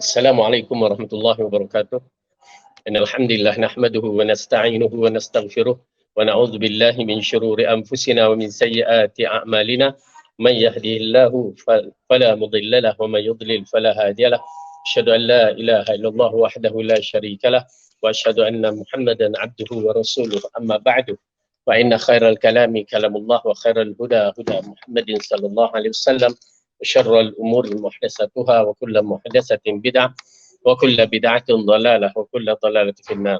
Assalamualaikum warahmatullahi wabarakatuh. Innal hamdalillah nahmaduhu wa nasta'inuhu wa nastaghfiruh wa na'udzu billahi min shururi anfusina wa min sayyiati a'malina. Man yahdihillahu fala mudilla lahu wa man yudlil fala hadiya lahu. Asyhadu an la ilaha illallah wahdahu la syarika lah wa asyhadu anna Muhammadan 'abduhu wa rasuluh. Amma ba'du. Fa inna khairal kalami kalamullah wa khairal huda huda Muhammadin sallallahu alaihi wasallam. وشر الأمور محدثاتها وكل محدثة بدعة وكل بدعة ضلالة وكل ضلالة في النار.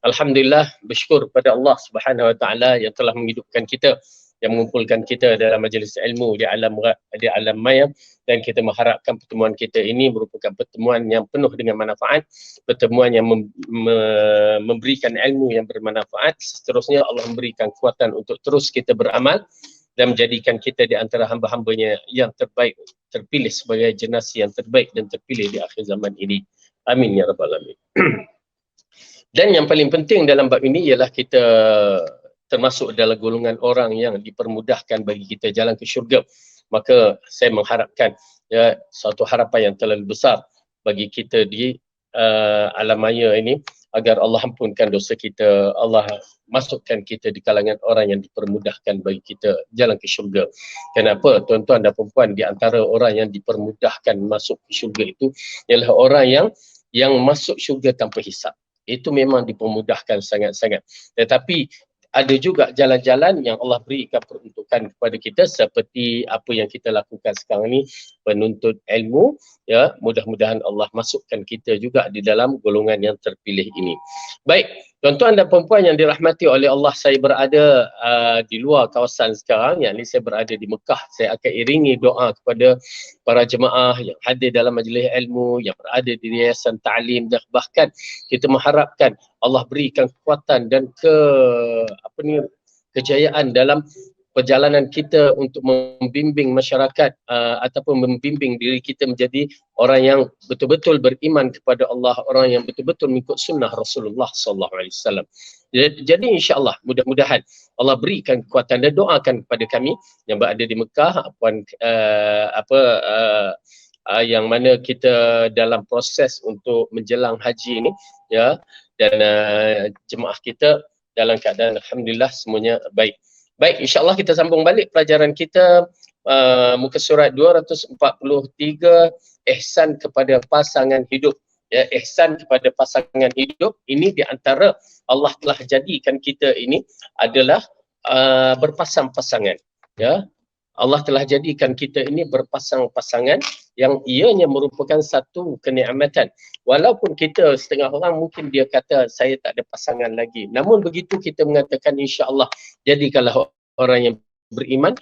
Alhamdulillah, bersyukur pada Allah Subhanahu Wa Taala yang telah menghidupkan kita, yang mengumpulkan kita dalam majlis ilmu di alam maya, dan kita mengharapkan pertemuan kita ini merupakan pertemuan yang penuh dengan manfaat, pertemuan yang memberikan ilmu yang bermanfaat. Seterusnya Allah memberikan kekuatan untuk terus kita beramal dan menjadikan kita di antara hamba-hambanya yang terbaik, terpilih sebagai generasi yang terbaik dan terpilih di akhir zaman ini. Amin ya rabbal alamin. Dan yang paling penting dalam bab ini ialah kita termasuk dalam golongan orang yang dipermudahkan bagi kita jalan ke syurga. Maka saya mengharapkan suatu harapan yang terlalu besar bagi kita di alam maya ini, agar Allah ampunkan dosa kita, Allah masukkan kita di kalangan orang yang dipermudahkan bagi kita jalan ke syurga. Kenapa tuan-tuan dan puan-puan, di antara orang yang dipermudahkan masuk ke syurga itu ialah orang yang masuk syurga tanpa hisap. Itu memang dipermudahkan sangat-sangat. Tetapi ada juga jalan-jalan yang Allah berikan peruntukan kepada kita, seperti apa yang kita lakukan sekarang ni, penuntut ilmu, ya, mudah-mudahan Allah masukkan kita juga di dalam golongan yang terpilih ini. Baik, tuan-tuan dan puan-puan yang dirahmati oleh Allah, saya berada di luar kawasan sekarang, yakni saya berada di Mekah. Saya akan iringi doa kepada para jemaah yang hadir dalam majlis ilmu, yang berada di yayasan ta'lim, dan bahkan kita mengharapkan Allah berikan kekuatan dan kejayaan dalam perjalanan kita untuk membimbing masyarakat ataupun membimbing diri kita menjadi orang yang betul-betul beriman kepada Allah, orang yang betul-betul mengikut sunnah Rasulullah sallallahu alaihi wasallam. Jadi insya-Allah mudah-mudahan Allah berikan kekuatan, dan doakan kepada kami yang berada di Mekah, yang mana kita dalam proses untuk menjelang haji ini, ya, dan jemaah kita dalam keadaan alhamdulillah semuanya baik. Baik, insya-Allah kita sambung balik pelajaran kita, muka surat 243, ihsan kepada pasangan hidup. Ya, ihsan kepada pasangan hidup ini di antara Allah telah jadikan kita ini adalah berpasang-pasangan. Ya, Allah telah jadikan kita ini berpasang-pasangan, yang ianya merupakan satu kenikmatan. Walaupun kita setengah orang mungkin dia kata saya tak ada pasangan lagi, namun begitu kita mengatakan insya-Allah jadikanlah orang yang beriman,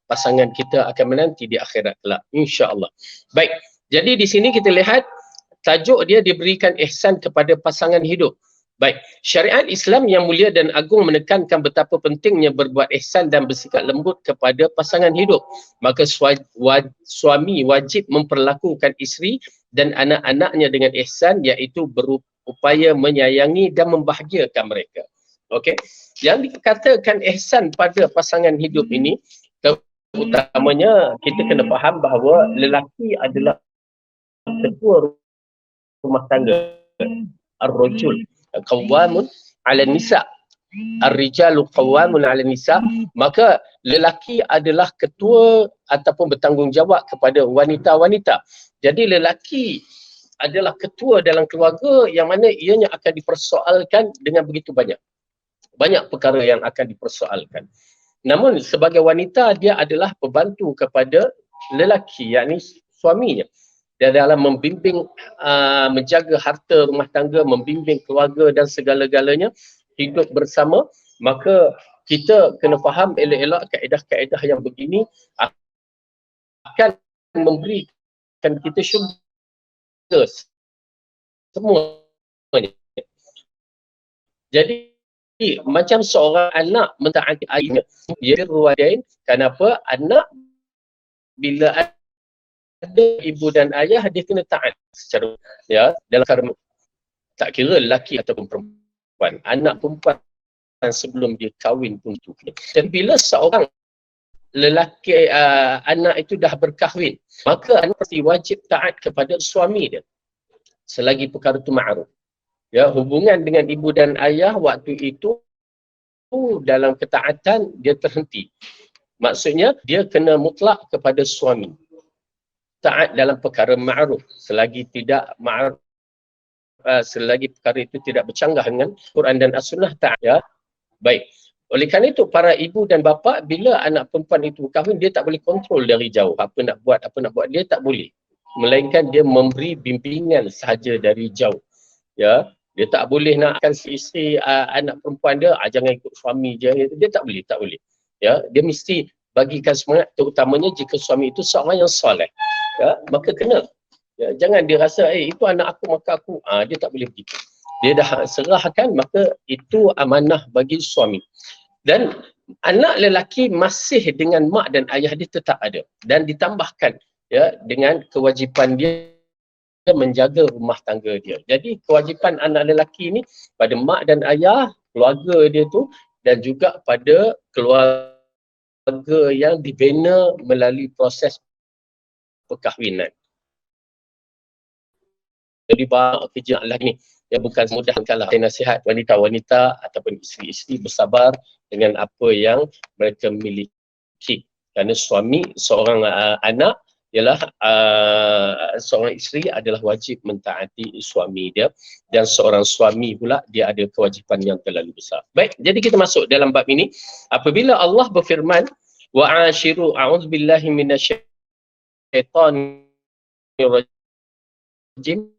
pasangan kita akan menanti di akhirat kelak, insya-Allah. Baik, jadi di sini kita lihat tajuk dia diberikan ihsan kepada pasangan hidup. Baik, syariat Islam yang mulia dan agung menekankan betapa pentingnya berbuat ihsan dan bersikap lembut kepada pasangan hidup. Maka suami wajib memperlakukan isteri dan anak-anaknya dengan ihsan, iaitu berupaya menyayangi dan membahagiakan mereka. Okey, yang dikatakan ihsan pada pasangan hidup ini, terutamanya kita kena faham bahawa lelaki adalah ketua rumah tangga. Ar-rajul qawwamun 'ala nisa, ar-rijalu qawwamun 'ala nisa. Maka lelaki adalah ketua ataupun bertanggungjawab kepada wanita-wanita. Jadi lelaki adalah ketua dalam keluarga, yang mana ianya akan dipersoalkan dengan begitu banyak perkara yang akan dipersoalkan. Namun sebagai wanita, dia adalah pembantu kepada lelaki, yakni suaminya, dan dalam membimbing, menjaga harta rumah tangga, membimbing keluarga dan segala-galanya, hidup bersama. Maka kita kena faham elok-elok kaedah-kaedah yang begini akan memberikan kita syurga semuanya. Jadi macam seorang anak mentaati ayahnya, dia ruwadain. Kenapa? Anak bila ada ibu dan ayah, dia kena taat secara, ya, dalam karma, tak kira lelaki ataupun perempuan. Anak perempuan sebelum dia kahwin pun tu. Dan bila seorang anak itu dah berkahwin, maka anak pasti wajib taat kepada suami dia. selagi perkara itu ma'ruf. Ya, hubungan dengan ibu dan ayah waktu itu dalam ketaatan dia terhenti. Maksudnya dia kena mutlak kepada suami. Taat dalam perkara ma'ruf selagi tidak ma'ruf, selagi perkara itu tidak bercanggah dengan Quran dan As-Sunnah, taat. Ya. Baik. Oleh kerana itu para ibu dan bapa bila anak perempuan itu berkahwin, dia tak boleh kontrol dari jauh apa nak buat dia tak boleh. Melainkan dia memberi bimbingan sahaja dari jauh. Ya, dia tak boleh nakkan si isteri anak perempuan dia jangan ikut suami je, dia tak boleh. Ya, dia mesti bagikan semangat, terutamanya jika suami itu seorang yang soleh. Ya, maka kena. Ya, jangan dia rasa itu anak aku maka aku, dia tak boleh begitu. Dia dah serahkan, maka itu amanah bagi suami. Dan anak lelaki masih dengan mak dan ayah dia tetap ada, dan ditambahkan ya dengan kewajipan dia menjaga rumah tangga dia. Jadi kewajipan anak lelaki ni pada mak dan ayah, keluarga dia tu, dan juga pada keluarga yang dibina melalui proses perkahwinan. Jadi banyak kerja lagi ni yang bukan mudah. Kalau saya nasihat wanita-wanita ataupun isteri-isteri bersabar dengan apa yang mereka miliki. Kerana suami seorang anak ialah seorang isteri adalah wajib mentaati suami dia, dan seorang suami pula dia ada kewajipan yang terlalu besar. Baik, jadi kita masuk dalam bab ini. Apabila Allah berfirman wa ashiru a'udzubillahi minasyaitonirrajim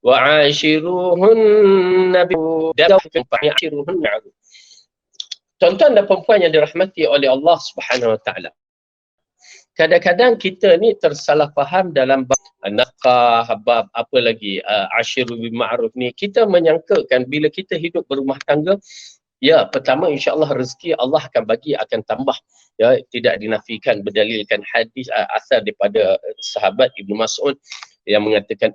wa ashiruhunna tuan-tuan dan perempuan yang dirahmati oleh Allah Subhanahu Wa Taala. Kadang-kadang kita ni tersalah faham dalam bab nafkah, bab apa lagi ashiru bil ma'ruf ni, kita menyangkakan bila kita hidup berumah tangga, ya pertama insya-Allah rezeki Allah akan bagi, akan tambah. Ya, tidak dinafikan berdalilkan hadis asal daripada sahabat Ibnu Mas'ud yang mengatakan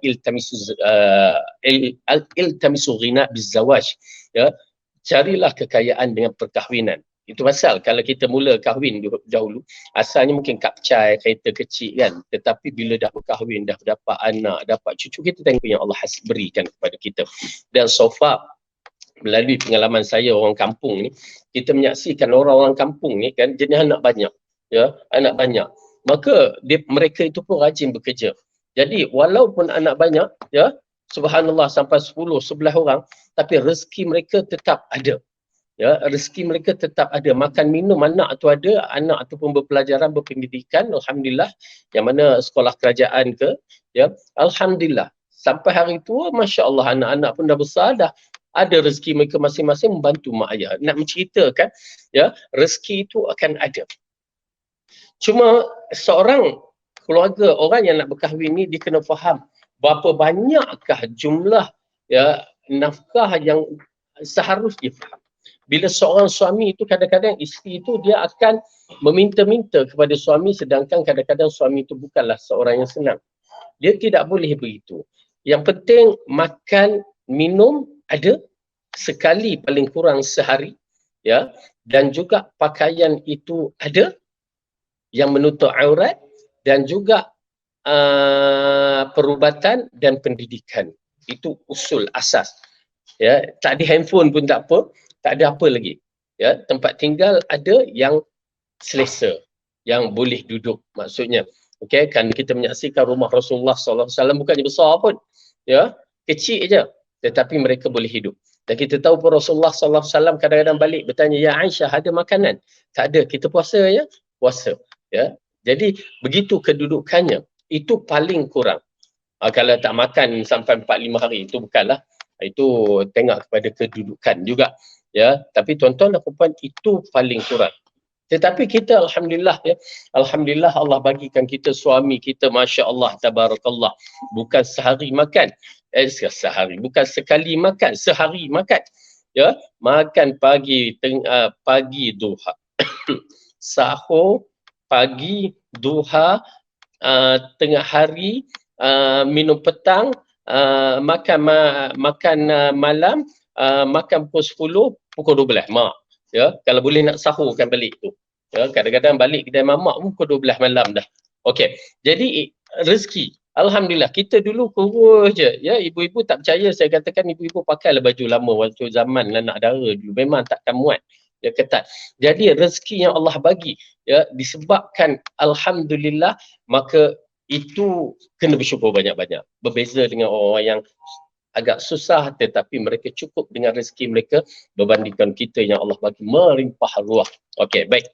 iltamisu ghina bizawaj, ya, carilah kekayaan dengan perkahwinan. Itu pasal kalau kita mula kahwin dahulu, asalnya mungkin kapcai, kereta kecil kan, tetapi bila dah berkahwin, dah dapat anak, dapat cucu, kita tengok yang Allah berikan kepada kita. Dan so far melalui pengalaman saya orang kampung ni, kita menyaksikan orang-orang kampung ni kan jenis anak banyak, ya, anak banyak. Maka mereka itu pun rajin bekerja. Jadi walaupun anak banyak, ya, subhanallah sampai 10, 11 orang, tapi rezeki mereka tetap ada. Ya, rezeki mereka tetap ada. Makan minum anak tu ada, anak ataupun berpelajaran, berpendidikan, alhamdulillah, yang mana sekolah kerajaan ke, ya, alhamdulillah. Sampai hari tua, masya-Allah, anak-anak pun dah besar, dah ada rezeki mereka masing-masing membantu mak ayah. Nak menceritakan, ya, rezeki itu akan ada. Cuma seorang keluarga, orang yang nak berkahwin ni, dia kena faham berapa banyakkah jumlah, ya, nafkah yang seharusnya faham. Bila seorang suami itu, kadang-kadang isteri itu dia akan meminta-minta kepada suami, sedangkan kadang-kadang suami itu bukanlah seorang yang senang. Dia tidak boleh begitu. Yang penting makan, minum ada sekali paling kurang sehari, ya, dan juga pakaian itu ada yang menutup aurat, dan juga perubatan dan pendidikan. Itu usul asas. Ya, tak ada handphone pun tak apa, tak ada apa lagi. Ya, tempat tinggal ada yang selesa, yang boleh duduk maksudnya. Okey, kan kita menyaksikan rumah Rasulullah sallallahu alaihi wasallam bukannya besar pun. Ya, kecil aja, tetapi mereka boleh hidup. Dan kita tahu pun Rasulullah sallallahu alaihi wasallam kadang-kadang balik bertanya, "Ya Aisyah, ada makanan?" Tak ada. Kita puasa ya? Puasa. Ya. Jadi begitu kedudukannya, itu paling kurang. Kalau tak makan sampai 4-5 hari, itu bukanlah. Itu tengok kepada kedudukan juga. Ya, tapi tuan-tuan dan puan, itu paling kurang. Tetapi kita alhamdulillah, ya, alhamdulillah Allah bagikan kita suami kita, masya-Allah, tabarakallah, bukan sehari makan, bukan sekali makan, sehari makan. Ya, makan pagi, pagi duha, sahur, pagi, duha, tengah hari, minum petang, makan malam, makan pukul 10, pukul 12, mak. Ya, kalau boleh nak sahurkan balik tu. Ya, kadang-kadang balik kedai mamak pun pukul 12 malam dah. Okey. Jadi rezeki Alhamdulillah, kita dulu kurus je. Ya, ibu-ibu tak percaya saya katakan ibu-ibu pakailah baju lama waktu zaman anak dara dulu. Memang takkan muat. Ya, ketat. Jadi rezeki yang Allah bagi, ya, disebabkan alhamdulillah, maka itu kena bersyukur banyak-banyak. Berbeza dengan orang yang agak susah tetapi mereka cukup dengan rezeki mereka berbandingkan kita yang Allah bagi melimpah ruah. Okey, baik.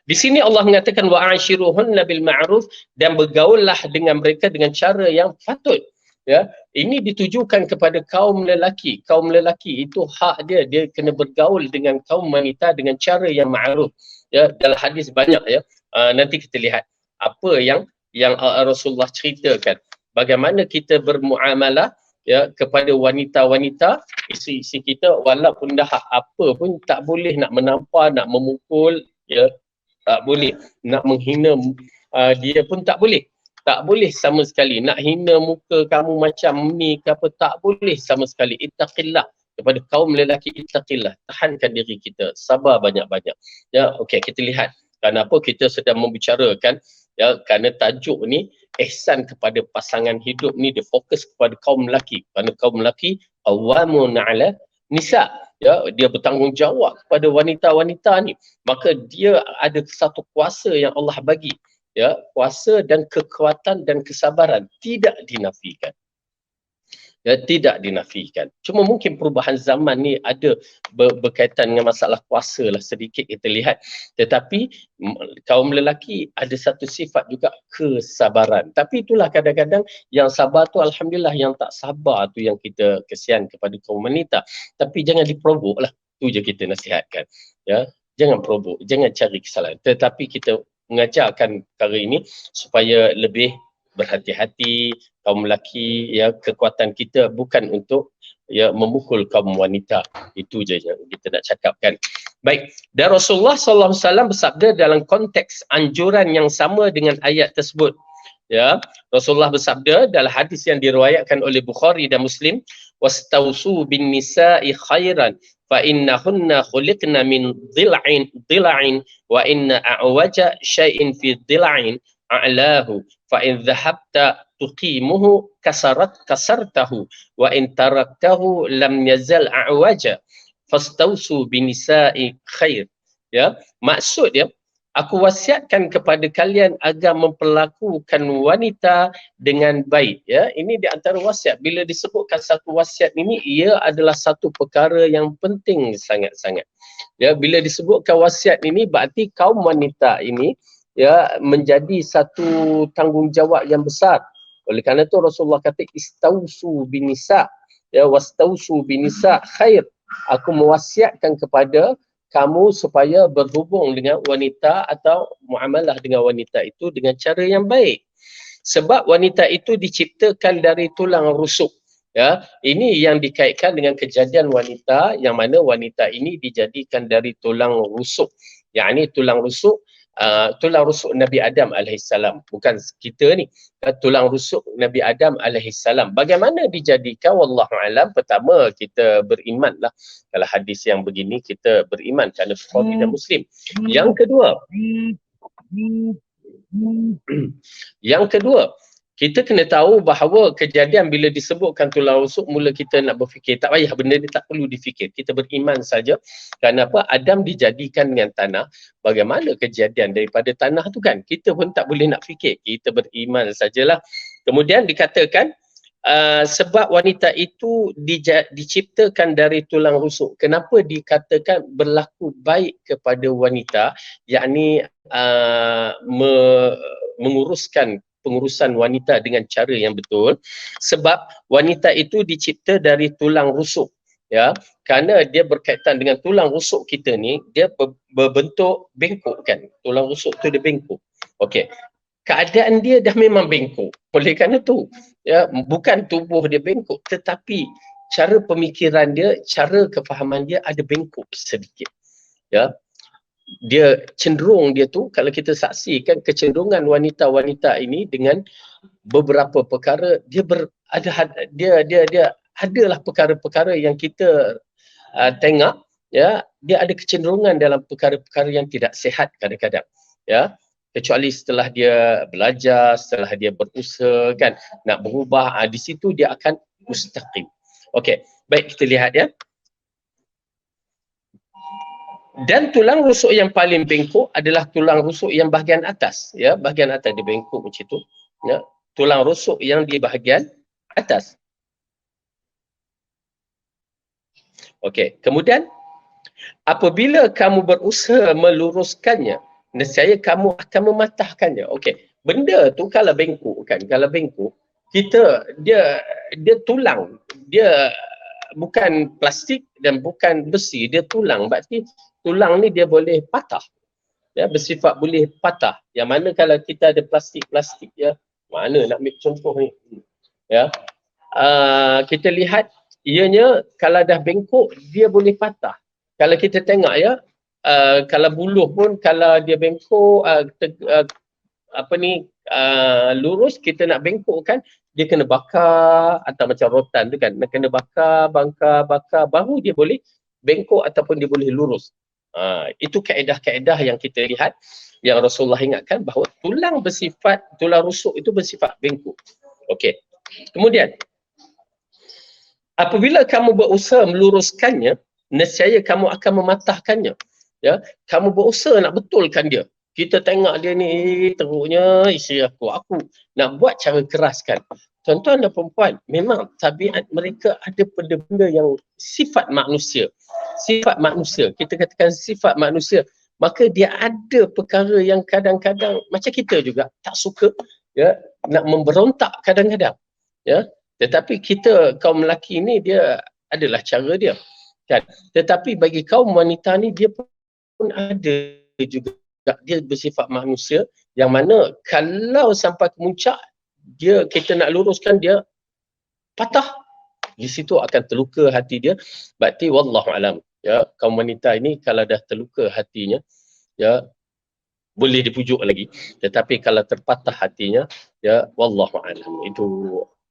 Di sini Allah mengatakan wa'ashiruhunna bil ma'ruf, dan bergaullah dengan mereka dengan cara yang patut. Ya, ini ditujukan kepada kaum lelaki. Kaum lelaki itu hak dia, dia kena bergaul dengan kaum wanita dengan cara yang ma'ruf. Ya, dalam hadis banyak ya. Nanti kita lihat apa yang Rasulullah ceritakan. Bagaimana kita bermuamalah, ya, kepada wanita-wanita isteri-isteri kita, walaupun dah apa pun tak boleh nak menampar, nak memukul, ya, tak boleh nak menghina dia pun tak boleh. Tak boleh sama sekali nak hina muka kamu macam ni ke apa, tak boleh sama sekali. Ittaqillah, kepada kaum lelaki ittaqillah, tahankan diri kita, sabar banyak-banyak. Ya, okey, kita lihat kenapa kita sedang membicarakan, ya, kerana tajuk ni ihsan kepada pasangan hidup ni dia fokus kepada kaum lelaki. Kerana kaum lelaki awamun ala nisa, ya, dia bertanggungjawab kepada wanita-wanita ni. Maka dia ada satu kuasa yang Allah bagi, ya, kuasa dan kekuatan dan kesabaran tidak dinafikan. Ya, tidak dinafikan. Cuma mungkin perubahan zaman ni ada berkaitan dengan masalah kuasa lah sedikit kita lihat. Tetapi kaum lelaki ada satu sifat juga kesabaran. Tapi itulah kadang-kadang yang sabar tu alhamdulillah, yang tak sabar tu yang kita kesian kepada kaum wanita. Tapi jangan diprovok lah. Tu je kita nasihatkan. Ya, jangan provok, jangan cari kesalahan. Tetapi kita mengajarkan perkara ini supaya lebih berhati-hati kaum lelaki, ya, kekuatan kita bukan untuk, ya, memukul kaum wanita. Itu je yang kita nak cakapkan. Baik, dan Rasulullah SAW bersabda dalam konteks anjuran yang sama dengan ayat tersebut. Ya, Rasulullah bersabda dalam hadis yang diriwayatkan oleh Bukhari dan Muslim, wastausu bin nisa'i khairan fa innahunna khuliqna min dhila'in wa inna a'waja syai'in fi dhila'in a'lahu fa in dhahabta tuqimuhu kasartahu wa in taraktahu lam yazal a'waja fastausu binisa'i khair. Ya, maksud dia, aku wasiatkan kepada kalian agar memperlakukan wanita dengan baik. Ya, ini di antara wasiat. Bila disebutkan satu wasiat ini, ia adalah satu perkara yang penting sangat-sangat. Ya, bila disebutkan wasiat ini, berarti kaum wanita ini, ya, menjadi satu tanggungjawab yang besar. Oleh kerana itu Rasulullah kata istausu binisa, ya, wastausu binisa khair. Aku mewasiatkan kepada kamu supaya berhubung dengan wanita atau muamalah dengan wanita itu dengan cara yang baik. Sebab wanita itu diciptakan dari tulang rusuk. Ya, ini yang dikaitkan dengan kejadian wanita yang mana wanita ini dijadikan dari tulang rusuk. Yakni tulang rusuk Nabi Adam alaihissalam, bukan kita ni, tulang rusuk Nabi Adam alaihissalam. Bagaimana dijadikan, wallahu alam. Pertama, kita berimanlah. Kalau hadis yang begini kita beriman kerana Bukhari dan Muslim. Yang kedua, kita kena tahu bahawa kejadian bila disebutkan tulang rusuk, mula kita nak berfikir, tak payah, benda ni tak perlu difikir. Kita beriman saja. Kenapa? Adam dijadikan dengan tanah. Bagaimana kejadian daripada tanah tu kan? Kita pun tak boleh nak fikir. Kita beriman sajalah. Kemudian dikatakan, sebab wanita itu diciptakan dari tulang rusuk. Kenapa dikatakan berlaku baik kepada wanita? Yakni menguruskan pengurusan wanita dengan cara yang betul. Sebab wanita itu dicipta dari tulang rusuk. Ya, kerana dia berkaitan dengan tulang rusuk kita ni, dia berbentuk bengkok kan. Tulang rusuk tu dia bengkok. Okey. Keadaan dia dah memang bengkok. Oleh kerana tu, ya, bukan tubuh dia bengkok, tetapi cara pemikiran dia, cara kefahaman dia ada bengkok sedikit. Ya, dia cenderung, dia tu, kalau kita saksikan kecenderungan wanita-wanita ini dengan beberapa perkara, dia adalah perkara-perkara yang kita tengok, ya, dia ada kecenderungan dalam perkara-perkara yang tidak sihat kadang-kadang. Ya, kecuali setelah dia belajar, setelah dia berusaha kan, nak berubah, di situ dia akan mustaqim. Okey, baik kita lihat ya. Dan tulang rusuk yang paling bengkok adalah tulang rusuk yang bahagian atas, ya, bahagian atas dia bengkok macam tu, ya. Tulang rusuk yang di bahagian atas. Okey, kemudian apabila kamu berusaha meluruskannya, nescaya kamu akan mematahkannya. Okey, benda tu kalau bengkok kan, kalau bengkok, dia tulang, dia bukan plastik dan bukan besi, dia tulang. Berarti tulang ni dia boleh patah. Ya, bersifat boleh patah. Yang mana kalau kita ada plastik-plastik, ya, mana nak ambil contoh ni? Ya. Kita lihat ianya kalau dah bengkok dia boleh patah. Kalau kita tengok ya, kalau buluh pun kalau dia bengkok lurus, kita nak bengkokkan, dia kena bakar atau macam rotan tu kan, kena bakar baru dia boleh bengkok ataupun dia boleh lurus. Itu kaedah-kaedah yang kita lihat yang Rasulullah ingatkan bahawa tulang rusuk itu bersifat bengkok. Okey. Kemudian apabila kamu berusaha meluruskannya, nescaya kamu akan mematahkannya. Ya, kamu berusaha nak betulkan dia. Kita tengok dia ni teruknya, isteri aku nak buat cara keraskan. Tuan-tuan dan perempuan, memang tabiat mereka ada benda-benda yang sifat manusia. Sifat manusia, kita katakan sifat manusia. Maka dia ada perkara yang kadang-kadang macam kita juga tak suka, ya, nak memberontak kadang-kadang. Ya, tetapi kita kaum lelaki ni dia adalah cara dia. Kan? Tetapi bagi kaum wanita ni dia pun ada juga, dia bersifat manusia yang mana kalau sampai ke puncak dia, kita nak luruskan dia patah, di situ akan terluka hati dia. Berarti wallahu alam, ya, kaum wanita ini kalau dah terluka hatinya, ya, boleh dipujuk lagi, tetapi kalau terpatah hatinya, ya, wallahu alam, itu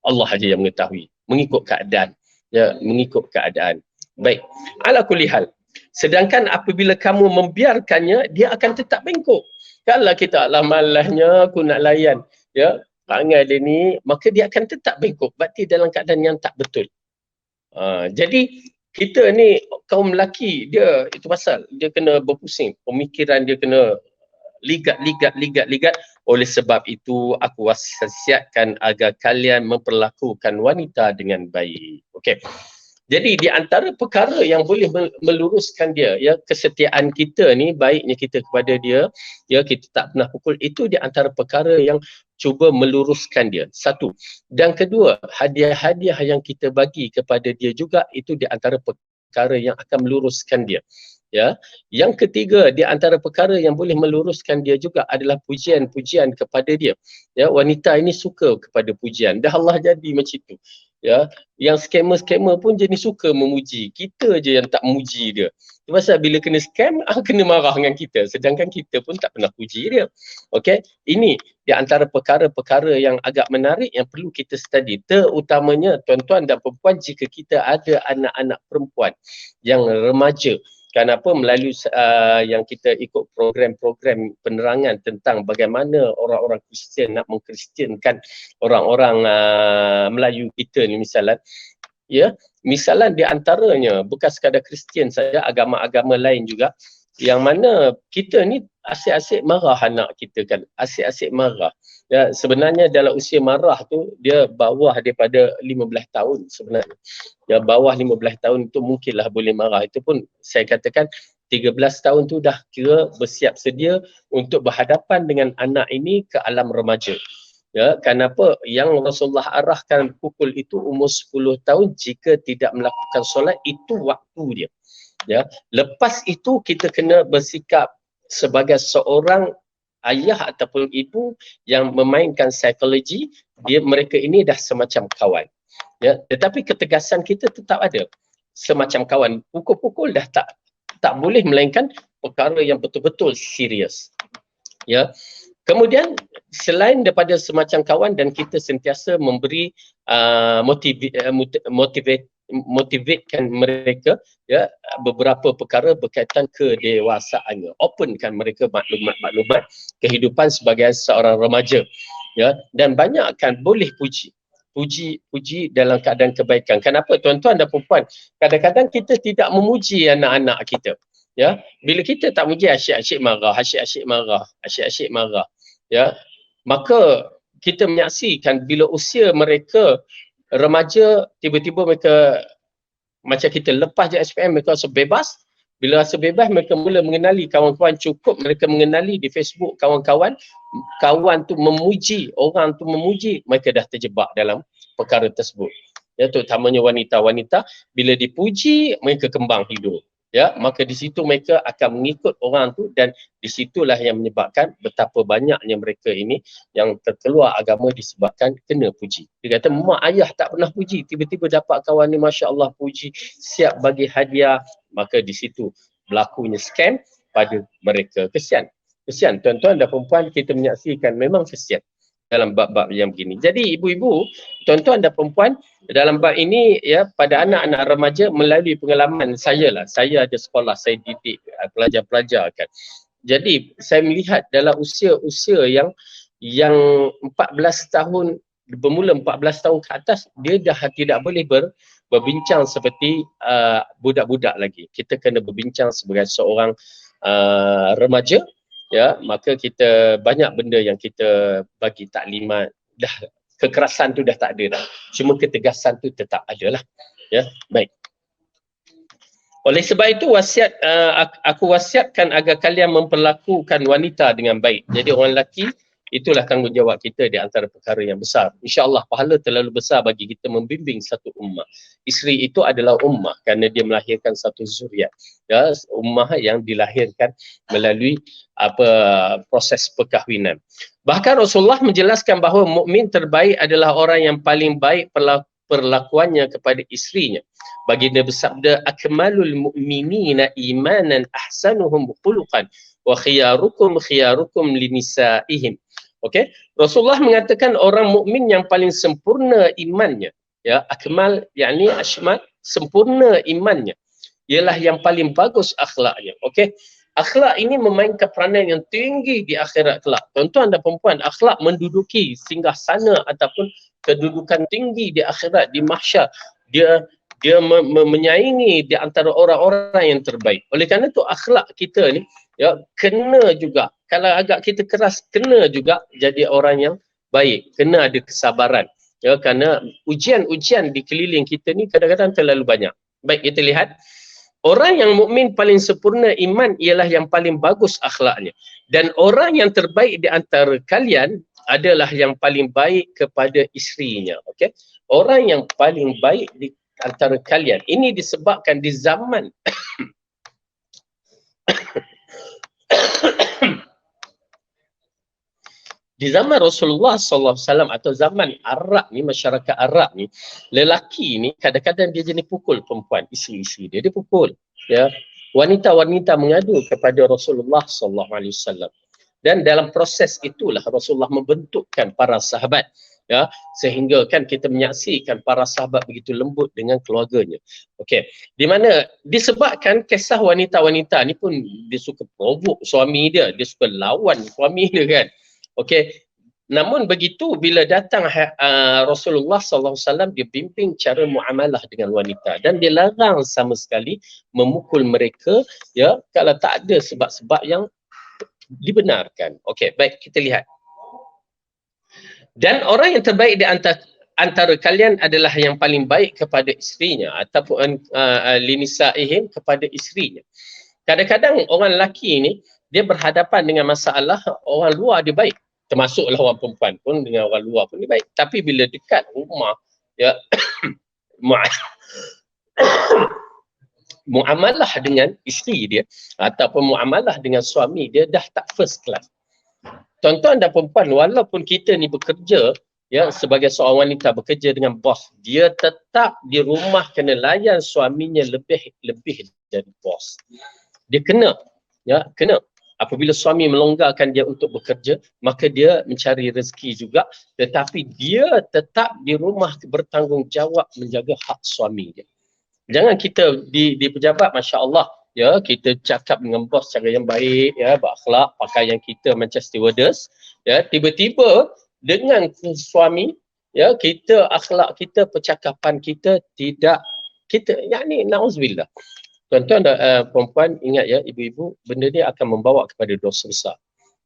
Allah saja yang mengetahui, mengikut keadaan, ya, mengikut keadaan. Baik, ala kulli hal, sedangkan apabila kamu membiarkannya, dia akan tetap bengkok. Kalau kita lah malasnya aku nak layan, ya, perangai dia ni, maka dia akan tetap bengkok. Berarti dalam keadaan yang tak betul. Jadi kita ni kaum lelaki, dia itu pasal dia kena berpusing, pemikiran dia kena ligat. Oleh sebab itu aku wasiatkan agar kalian memperlakukan wanita dengan baik. Okey. Jadi di antara perkara yang boleh meluruskan dia, ya, kesetiaan kita ni, baiknya kita kepada dia, ya, kita tak pernah pukul, itu di antara perkara yang cuba meluruskan dia. Satu. Dan kedua, hadiah-hadiah yang kita bagi kepada dia juga, itu di antara perkara yang akan meluruskan dia. Ya, yang ketiga di antara perkara yang boleh meluruskan dia juga adalah pujian-pujian kepada dia. Ya, wanita ini suka kepada pujian. Dah Allah jadi macam tu. Ya, yang scammer pun jenis suka memuji. Kita je yang tak memuji dia. Pasal bila kena scam, kena marah dengan kita. Sedangkan kita pun tak pernah puji dia. Okey, ini di antara perkara-perkara yang agak menarik yang perlu kita study. Terutamanya tuan-tuan dan perempuan jika kita ada anak-anak perempuan yang remaja. Kenapa? Melalui yang kita ikut program-program penerangan tentang bagaimana orang-orang Kristian nak mengkristiankan orang-orang Melayu kita ni misalnya. Ya, misalnya di antaranya bukan sekadar Kristian saja, agama-agama lain juga, yang mana kita ni asyik-asyik marah anak kita kan, asyik-asyik marah. Ya, sebenarnya dalam usia marah tu dia bawah daripada 15 tahun sebenarnya. Ya, bawah 15 tahun tu mungkinlah boleh marah. Itu pun saya katakan 13 tahun tu dah kira bersiap sedia untuk berhadapan dengan anak ini ke alam remaja. Ya, kenapa yang Rasulullah arahkan pukul itu umur 10 tahun, jika tidak melakukan solat itu waktu dia. Ya, lepas itu kita kena bersikap sebagai seorang ayah ataupun ibu yang memainkan psikologi, mereka ini dah semacam kawan. Ya, tetapi ketegasan kita tetap ada. Semacam kawan, pukul-pukul dah tak boleh, melainkan perkara yang betul-betul serius. Ya. Kemudian selain daripada semacam kawan, dan kita sentiasa memberi motivatekan mereka, ya, beberapa perkara berkaitan kedewasaannya, openkan mereka maklumat-maklumat kehidupan sebagai seorang remaja, ya, dan banyakkan boleh puji dalam keadaan kebaikan. Kenapa tuan-tuan dan puan, kadang-kadang kita tidak memuji anak-anak kita, ya. Bila kita tak muji, asyik-asyik marah, asyik-asyik marah, ya, maka kita menyaksikan bila usia mereka remaja, tiba-tiba mereka macam kita lepas je SPM, mereka rasa bebas. Bila rasa bebas, mereka mula mengenali kawan-kawan, cukup mereka mengenali di Facebook kawan-kawan, kawan tu memuji, orang tu memuji, mereka dah terjebak dalam perkara tersebut. Ya, terutamanya wanita-wanita, bila dipuji, mereka kembang hidup. Ya, maka di situ mereka akan mengikut orang tu, dan di situlah yang menyebabkan betapa banyaknya mereka ini yang terkeluar agama disebabkan kena puji. Dia kata mak ayah tak pernah puji, tiba-tiba dapat kawan ni Masya Allah puji, siap bagi hadiah, maka di situ berlakunya scam pada mereka. Kesian tuan-tuan dan perempuan, kita menyaksikan memang kesian dalam bab-bab yang begini. Jadi ibu-ibu, tuan-tuan dan perempuan, dalam bab ini, ya, pada anak-anak remaja, melalui pengalaman saya lah, saya ada sekolah, saya didik pelajar-pelajar kan. Jadi saya melihat dalam usia-usia yang 14 tahun, bermula 14 tahun ke atas, dia dah tidak boleh berbincang seperti budak-budak lagi. Kita kena berbincang sebagai seorang remaja, ya, maka kita banyak benda yang kita bagi taklimat, dah kekerasan tu dah tak ada dah, cuma ketegasan tu tetap ada lah, ya. Baik, oleh sebab itu wasiat, aku wasiatkan agar kalian memperlakukan wanita dengan baik. Jadi orang lelaki, itulah tanggungjawab kita di antara perkara yang besar. InsyaAllah pahala terlalu besar bagi kita membimbing satu ummah. Isteri itu adalah ummah kerana dia melahirkan satu zuriat, ya, ummah yang dilahirkan melalui proses perkahwinan. Bahkan Rasulullah menjelaskan bahawa mukmin terbaik adalah orang yang paling baik perlakuannya kepada isterinya. Baginda bersabda, akmalul mu'minina imanan ahsanuhum khuluqan wa khiyarukum linisaihim. Okey, Rasulullah mengatakan orang mukmin yang paling sempurna imannya, ya, akmal yakni ashmal, sempurna imannya, ialah yang paling bagus akhlaknya. Okey, akhlak ini memainkan peranan yang tinggi di akhirat kelak. Tuan-tuan dan perempuan, akhlak menduduki singgasana ataupun kedudukan tinggi di akhirat, di mahsyar. Dia menyaingi di antara orang-orang yang terbaik. Oleh kerana itu akhlak kita ni, ya, kena juga, kalau agak kita keras, kena juga jadi orang yang baik, kena ada kesabaran, ya, kerana ujian-ujian di keliling kita ni kadang-kadang terlalu banyak. Baik, kita lihat orang yang mukmin paling sempurna iman ialah yang paling bagus akhlaknya, dan orang yang terbaik di antara kalian adalah yang paling baik kepada isterinya. Okey, orang yang paling baik di antara kalian ini disebabkan di zaman di zaman Rasulullah SAW atau zaman Arab ni, masyarakat Arab ni, lelaki ni kadang-kadang dia jenis pukul perempuan, isteri-isteri dia pukul, ya. Wanita-wanita mengadu kepada Rasulullah SAW, dan dalam proses itulah Rasulullah membentukkan para sahabat, ya, sehingga kan kita menyaksikan para sahabat begitu lembut dengan keluarganya. Okey, di mana disebabkan kisah wanita-wanita ni pun dia suka provok suami dia suka lawan suami dia kan. Okey, namun begitu bila datang Rasulullah SAW, dia bimbing cara muamalah dengan wanita, dan dia larang sama sekali memukul mereka, ya, kalau tak ada sebab-sebab yang dibenarkan. Okey, baik, kita lihat. Dan orang yang terbaik di antara kalian adalah yang paling baik kepada isterinya ataupun linisaihim, kepada isterinya. Kadang-kadang orang lelaki ni dia berhadapan dengan masalah orang luar dia baik, termasuklah orang perempuan pun dengan orang luar pun dia baik, tapi bila dekat rumah, ya, muamalah dengan isteri dia ataupun muamalah dengan suami dia dah tak first class. Tuan-tuan dan perempuan, walaupun kita ni bekerja, ya, sebagai seorang wanita bekerja dengan bos, dia tetap di rumah kena layan suaminya lebih dari bos. Dia kena, ya, kena. Apabila suami melonggarkan dia untuk bekerja, maka dia mencari rezeki juga, tetapi dia tetap di rumah bertanggungjawab menjaga hak suami dia. Jangan kita di pejabat, masya-Allah, ya, kita cakap dengan bos cara yang baik, ya, berakhlak, pakaian kita macam stewardess, ya, tiba-tiba dengan suami, ya, kita akhlak kita, percakapan kita tidak, kita yakni nauzubillah. Tuan-tuan dan perempuan, ingat ya, ibu-ibu, benda ni akan membawa kepada dosa besar,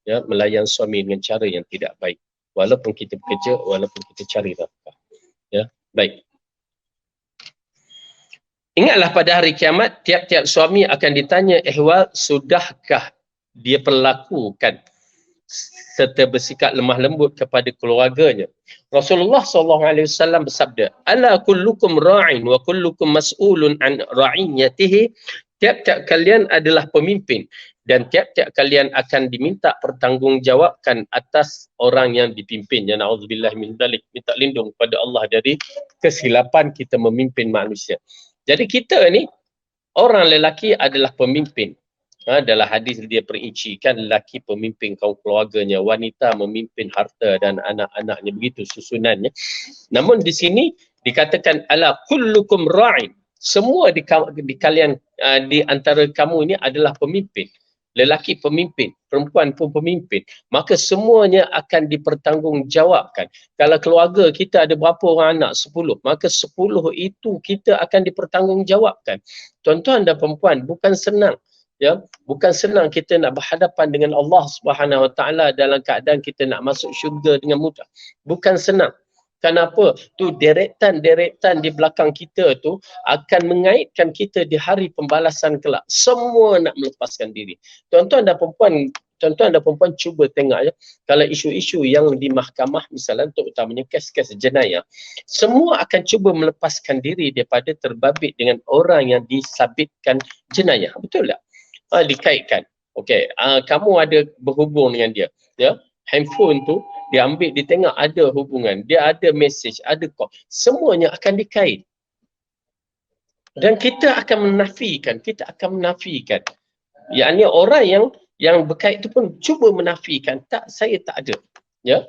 ya, melayan suami dengan cara yang tidak baik, walaupun kita bekerja, walaupun kita cari nafkah, ya. Baik. Ingatlah pada hari kiamat, tiap-tiap suami akan ditanya ihwal, sudahkah dia perlakukan serta bersikap lemah lembut kepada keluarganya. Rasulullah SAW bersabda, ala kullukum ra'in wa kullukum mas'ulun an ra'iyatihi. Tiap-tiap kalian adalah pemimpin dan tiap-tiap kalian akan diminta pertanggungjawabkan atas orang yang dipimpinnya. Na'udzubillah min dzalik. Minta lindung pada Allah dari kesilapan kita memimpin manusia. Jadi kita ni, orang lelaki adalah pemimpin. Dalam hadis dia perincikan lelaki pemimpin kaum keluarganya, wanita memimpin harta dan anak-anaknya, begitu susunannya. Namun di sini dikatakan ala kullukum ra'in. Semua di kalian, di antara kamu ini adalah pemimpin. Lelaki pemimpin, perempuan pun pemimpin. Maka semuanya akan dipertanggungjawabkan. Kalau keluarga kita ada berapa orang anak? 10. Maka 10 itu kita akan dipertanggungjawabkan. Tuan-tuan dan perempuan, bukan senang. Ya, bukan senang kita nak berhadapan dengan Allah Subhanahu Wa Taala dalam keadaan kita nak masuk syurga dengan mudah. Bukan senang. Kenapa? Tu deretan-deretan di belakang kita tu akan mengaitkan kita di hari pembalasan kelak. Semua nak melepaskan diri. Tuan-tuan dan perempuan cuba tengok ya. Kalau isu-isu yang di mahkamah misalnya, terutamanya kes-kes jenayah, semua akan cuba melepaskan diri daripada terbabit dengan orang yang disabitkan jenayah. Betul tak? Dikaitkan. Okey, kamu ada berhubung dengan dia, ya. Handphone tu dia ambil, dia tengok ada hubungan, dia ada message, ada call, semuanya akan dikait. Dan kita akan menafikan, yakni orang yang berkait itu pun cuba menafikan, tak, saya tak ada. Ya.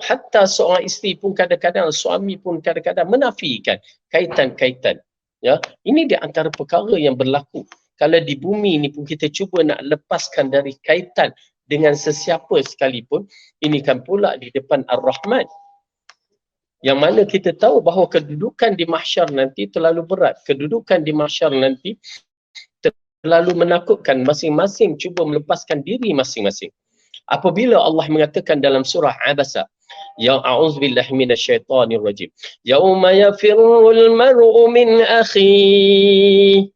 Hatta seorang isteri pun kadang-kadang, suami pun kadang-kadang menafikan kaitan-kaitan. Ya. Ini di antara perkara yang berlaku. Kalau di bumi ini pun kita cuba nak lepaskan dari kaitan dengan sesiapa sekalipun, ini kan pula di depan Ar-Rahman. Yang mana kita tahu bahawa kedudukan di mahsyar nanti terlalu berat. Kedudukan di mahsyar nanti terlalu menakutkan. Masing-masing cuba melepaskan diri masing-masing. Apabila Allah mengatakan dalam surah Abasa, ya a'udzubillahi minasyaitonir rajim. Yauma yafirrul mar'u min akhi.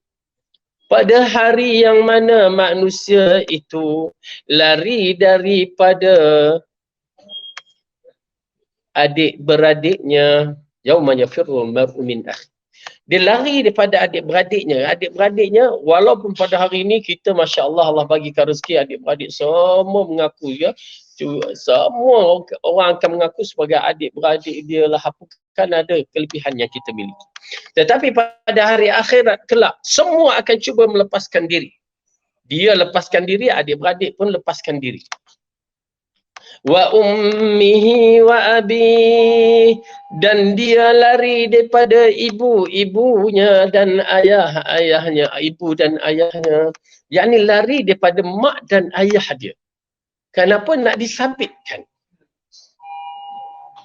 Pada hari yang mana manusia itu lari daripada adik-beradiknya. Yauma yafirrul mar'u min akhi. Dia lari daripada adik-beradiknya. Adik-beradiknya, walaupun pada hari ini kita, Masya Allah, Allah bagi rezeki adik-beradik semua mengaku, ya. Semua orang akan mengaku sebagai adik-beradik dia lah, kan ada kelebihan yang kita miliki. Tetapi pada hari akhirat kelak, semua akan cuba melepaskan diri. Dia lepaskan diri, adik-beradik pun lepaskan diri. Wa ummihi wa abi, dan dia lari daripada ibunya dan ayahnya, ibu dan ayahnya, yakni lari daripada mak dan ayah dia. Kenapa nak disabitkan?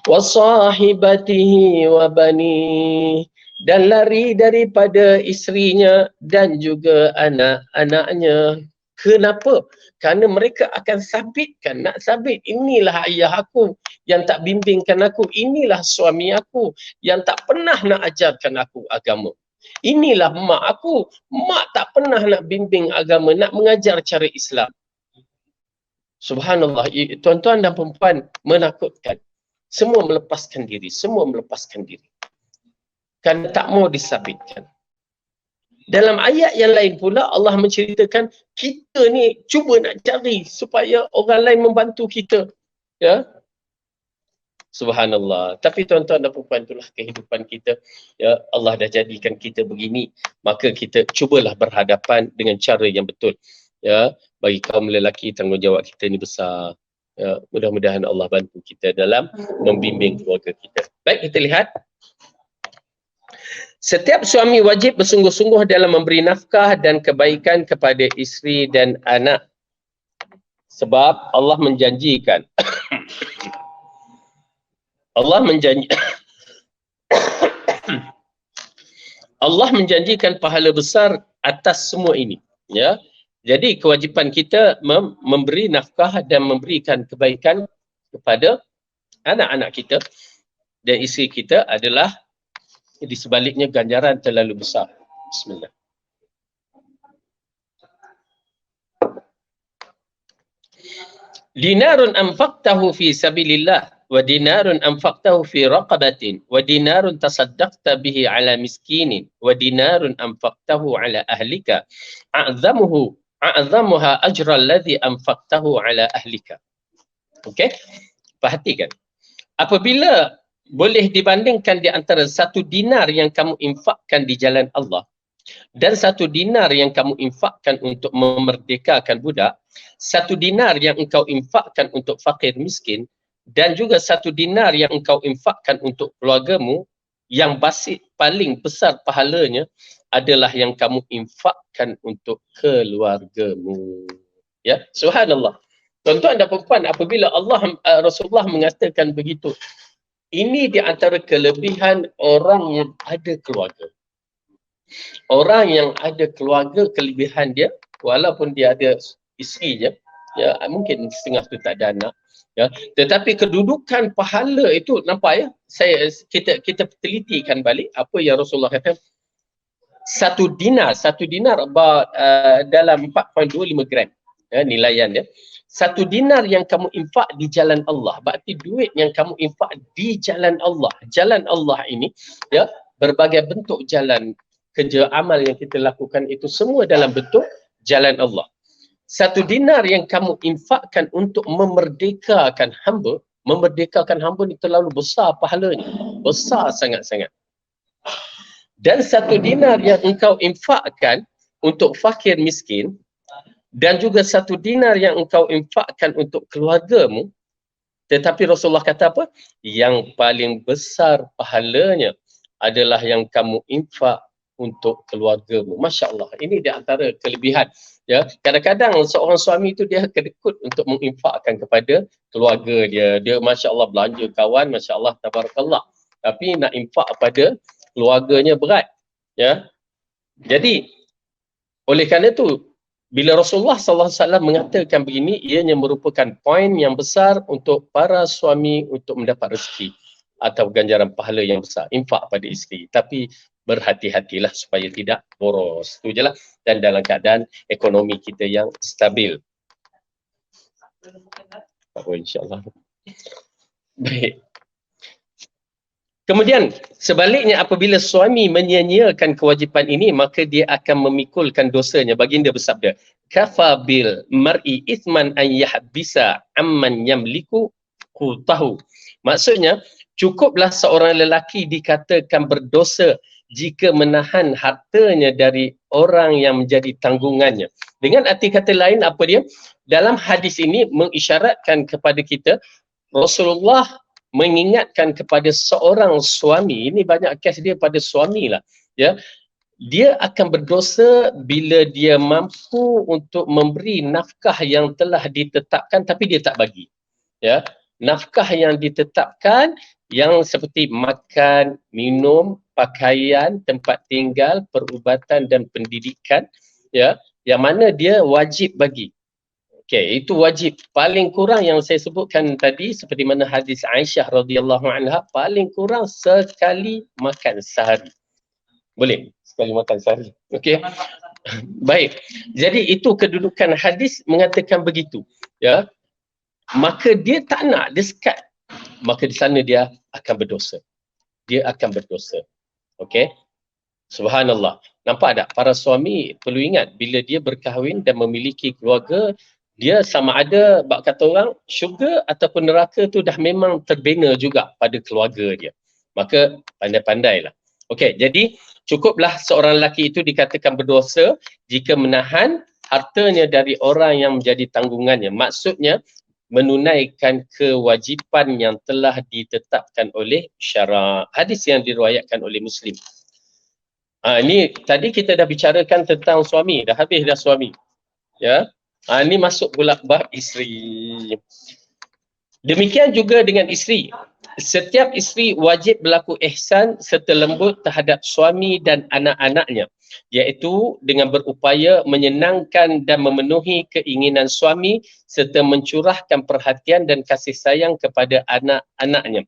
Wa sahibatihi wa bani, dan lari daripada isterinya dan juga anak-anaknya. Kenapa? Kerana mereka akan sabitkan, nak sabit, inilah ayah aku yang tak bimbingkan aku, inilah suami aku yang tak pernah nak ajarkan aku agama. Inilah mak aku, mak tak pernah nak bimbing agama, nak mengajar cara Islam. Subhanallah, tuan-tuan dan perempuan, menakutkan. Semua melepaskan diri, Kerana tak mau disabitkan. Dalam ayat yang lain pula Allah menceritakan kita ni cuba nak cari supaya orang lain membantu kita. Ya. Subhanallah. Tapi tuan-tuan dan perempuan, itulah kehidupan kita. Ya, Allah dah jadikan kita begini, maka kita cubalah berhadapan dengan cara yang betul. Ya, bagi kaum lelaki tanggungjawab kita ni besar. Ya, mudah-mudahan Allah bantu kita dalam membimbing keluarga kita. Baik, kita lihat. Setiap suami wajib bersungguh-sungguh dalam memberi nafkah dan kebaikan kepada isteri dan anak. Sebab Allah menjanjikan Allah menjanjikan pahala besar atas semua ini, ya. Jadi kewajipan kita memberi nafkah dan memberikan kebaikan kepada anak-anak kita dan isteri kita adalah di sebaliknya ganjaran terlalu besar. Bismillah. Dinarun anfaqtahu fi sabilillah wa dinarun anfaqtahu fi raqabatin wa dinarun tasaddaqta bihi ala miskinin wa dinarun anfaqtahu ala ahlika a'zamuha ajra alladhi anfaqtahu ala ahlika. Okey, perhatikan, apabila boleh dibandingkan di antara satu dinar yang kamu infakkan di jalan Allah dan satu dinar yang kamu infakkan untuk memerdekakan budak, satu dinar yang engkau infakkan untuk fakir miskin, dan juga satu dinar yang engkau infakkan untuk keluargamu, yang basit paling besar pahalanya adalah yang kamu infakkan untuk keluargamu. Ya, subhanallah. Tuan-tuan dan puan-puan, apabila Rasulullah mengatakan begitu, ini di antara kelebihan orang yang ada keluarga. Orang yang ada keluarga, kelebihan dia, walaupun dia ada isterinya, ya mungkin setengah tu tak ada anak, ya, tetapi kedudukan pahala itu nampak, ya. Kita telitikan balik apa yang Rasulullah kata. Satu dinar dalam 4.25 gram, ya, nilaian dia. Satu dinar yang kamu infak di jalan Allah, berarti duit yang kamu infak di jalan Allah. Jalan Allah ini, ya, berbagai bentuk jalan kerja amal yang kita lakukan itu semua dalam bentuk jalan Allah. Satu dinar yang kamu infakkan untuk memerdekakan hamba ni terlalu besar pahalanya. Besar sangat-sangat. Dan satu dinar yang engkau infakkan untuk fakir miskin, dan juga satu dinar yang engkau infakkan untuk keluargamu, tetapi Rasulullah kata apa? Yang paling besar pahalanya adalah yang kamu infak untuk keluargamu. Masya Allah, ini di antara kelebihan. Ya, kadang-kadang seorang suami itu dia kedekut untuk menginfakkan kepada keluarga dia. Dia Masya Allah belanja kawan, Masya Allah, tabarakallah. Tapi nak infak pada keluarganya berat. Ya, jadi oleh kerana itu, bila Rasulullah SAW mengatakan begini, ianya merupakan poin yang besar untuk para suami untuk mendapat rezeki atau ganjaran pahala yang besar, infak pada isteri. Tapi berhati-hatilah supaya tidak boros. Itu je lah. Dan dalam keadaan ekonomi kita yang stabil. Oh, insyaAllah. Baik. Kemudian sebaliknya, apabila suami menyia-nyiakan kewajipan ini, maka dia akan memikulkan dosanya. Baginda bersabda, kafa bil mar'i ithman an yahbisa amman yamliku qutahu. Maksudnya, cukuplah seorang lelaki dikatakan berdosa jika menahan hartanya dari orang yang menjadi tanggungannya. Dengan arti kata lain, apa dia? Dalam hadis ini mengisyaratkan kepada kita, Rasulullah mengingatkan kepada seorang suami, ini banyak kes dia pada suami lah, ya, dia akan berdosa bila dia mampu untuk memberi nafkah yang telah ditetapkan tapi dia tak bagi, ya, nafkah yang ditetapkan yang seperti makan, minum, pakaian, tempat tinggal, perubatan dan pendidikan, ya, yang mana dia wajib bagi. Okey, itu wajib. Paling kurang yang saya sebutkan tadi, seperti mana hadis Aisyah radhiyallahu anha, paling kurang sekali makan sehari. Boleh sekali makan sehari. Okey. Baik. Jadi itu kedudukan hadis mengatakan begitu, ya. Maka dia tak nak, dia sekat. Maka di sana dia akan berdosa. Dia akan berdosa. Okey. Subhanallah. Nampak tak? Para suami perlu ingat, bila dia berkahwin dan memiliki keluarga, dia sama ada, bak kata orang, syurga ataupun neraka tu dah memang terbina juga pada keluarga dia. Maka pandai-pandailah. Okey, jadi cukuplah seorang lelaki itu dikatakan berdosa jika menahan hartanya dari orang yang menjadi tanggungannya. Maksudnya, menunaikan kewajipan yang telah ditetapkan oleh syarak. Hadis yang diriwayatkan oleh Muslim. Ini tadi kita dah bicarakan tentang suami, dah habis dah suami. Ya. Ini masuk pula bab isteri. Demikian juga dengan isteri. Setiap isteri wajib berlaku ihsan serta lembut terhadap suami dan anak-anaknya, iaitu dengan berupaya menyenangkan dan memenuhi keinginan suami serta mencurahkan perhatian dan kasih sayang kepada anak-anaknya.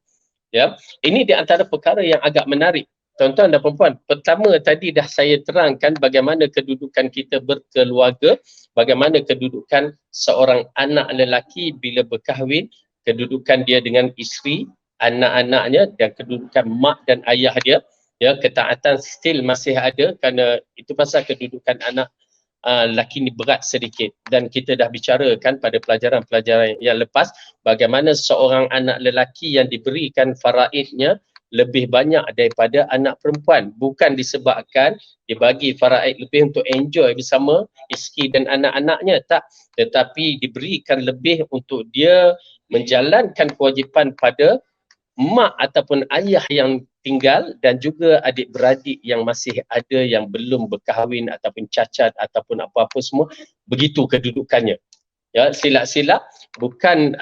Ya, ini di antara perkara yang agak menarik. Tuan-tuan dan puan-puan, pertama tadi dah saya terangkan bagaimana kedudukan kita berkeluarga, bagaimana kedudukan seorang anak lelaki bila berkahwin, kedudukan dia dengan isteri, anak-anaknya dan kedudukan mak dan ayah dia. Ya, ketaatan still masih ada kerana itu pasal kedudukan anak lelaki ni berat sedikit, dan kita dah bicarakan pada pelajaran-pelajaran yang lepas bagaimana seorang anak lelaki yang diberikan faraidnya lebih banyak daripada anak perempuan, bukan disebabkan dia bagi faraid lebih untuk enjoy bersama isteri dan anak-anaknya, tak, tetapi diberikan lebih untuk dia menjalankan kewajipan pada mak ataupun ayah yang tinggal dan juga adik-beradik yang masih ada yang belum berkahwin ataupun cacat ataupun apa-apa semua, begitu kedudukannya. Ya, silap-silap bukan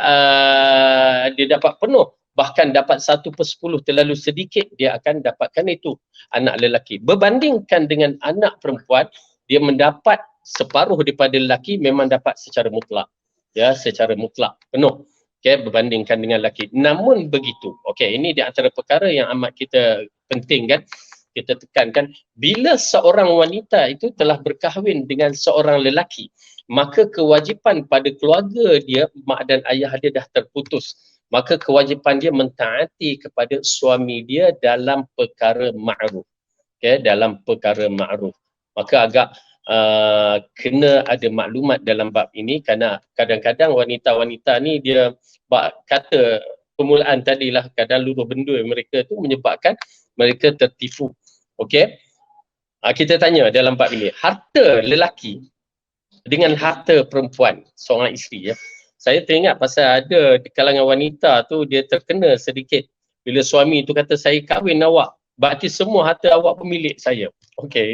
dia dapat penuh, bahkan dapat 1/10 terlalu sedikit dia akan dapatkan itu anak lelaki. Berbandingkan dengan anak perempuan, dia mendapat separuh daripada lelaki memang dapat secara mutlak. Ya, secara mutlak penuh. Okay, berbandingkan dengan lelaki. Namun begitu, okay, ini di antara perkara yang amat kita penting kan, kita tekankan, bila seorang wanita itu telah berkahwin dengan seorang lelaki, maka kewajipan pada keluarga dia, mak dan ayah dia dah terputus. Maka kewajipan dia mentaati kepada suami dia dalam perkara ma'ruf. Okay, dalam perkara ma'ruf. Maka agak kena ada maklumat dalam bab ini, kerana kadang-kadang wanita-wanita ni dia kata permulaan tadilah, kadang luruh benda mereka tu menyebabkan mereka tertipu. Okey, kita tanya dalam bab ini, harta lelaki dengan harta perempuan, seorang isteri ya. Saya teringat pasal ada di kalangan wanita tu dia terkena sedikit bila suami tu kata saya kahwin awak, berarti semua harta awak pun milik saya. Okey,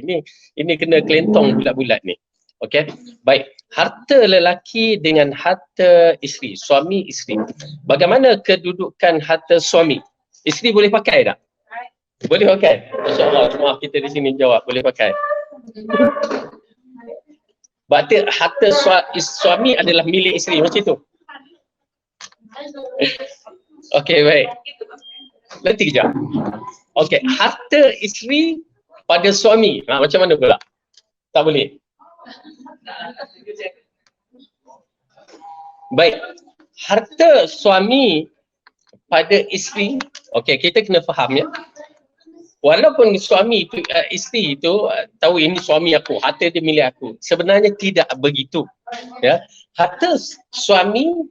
ini kena kelentong bulat-bulat ni. Okey, baik. Harta lelaki dengan harta isteri, suami isteri. Bagaimana kedudukan harta suami? Isteri boleh pakai tak? Boleh pakai? InsyaAllah, semua kita di sini jawab, boleh pakai. Berarti harta suami adalah milik isteri, macam tu? Okey, baik. Nanti kejap. Okey, harta isteri pada suami, macam mana pula? Tak boleh? Baik, harta suami pada isteri, okey, kita kena faham ya. Walaupun suami itu, isteri itu tahu ini suami aku, harta dia milik aku, sebenarnya tidak begitu. Ya, harta suami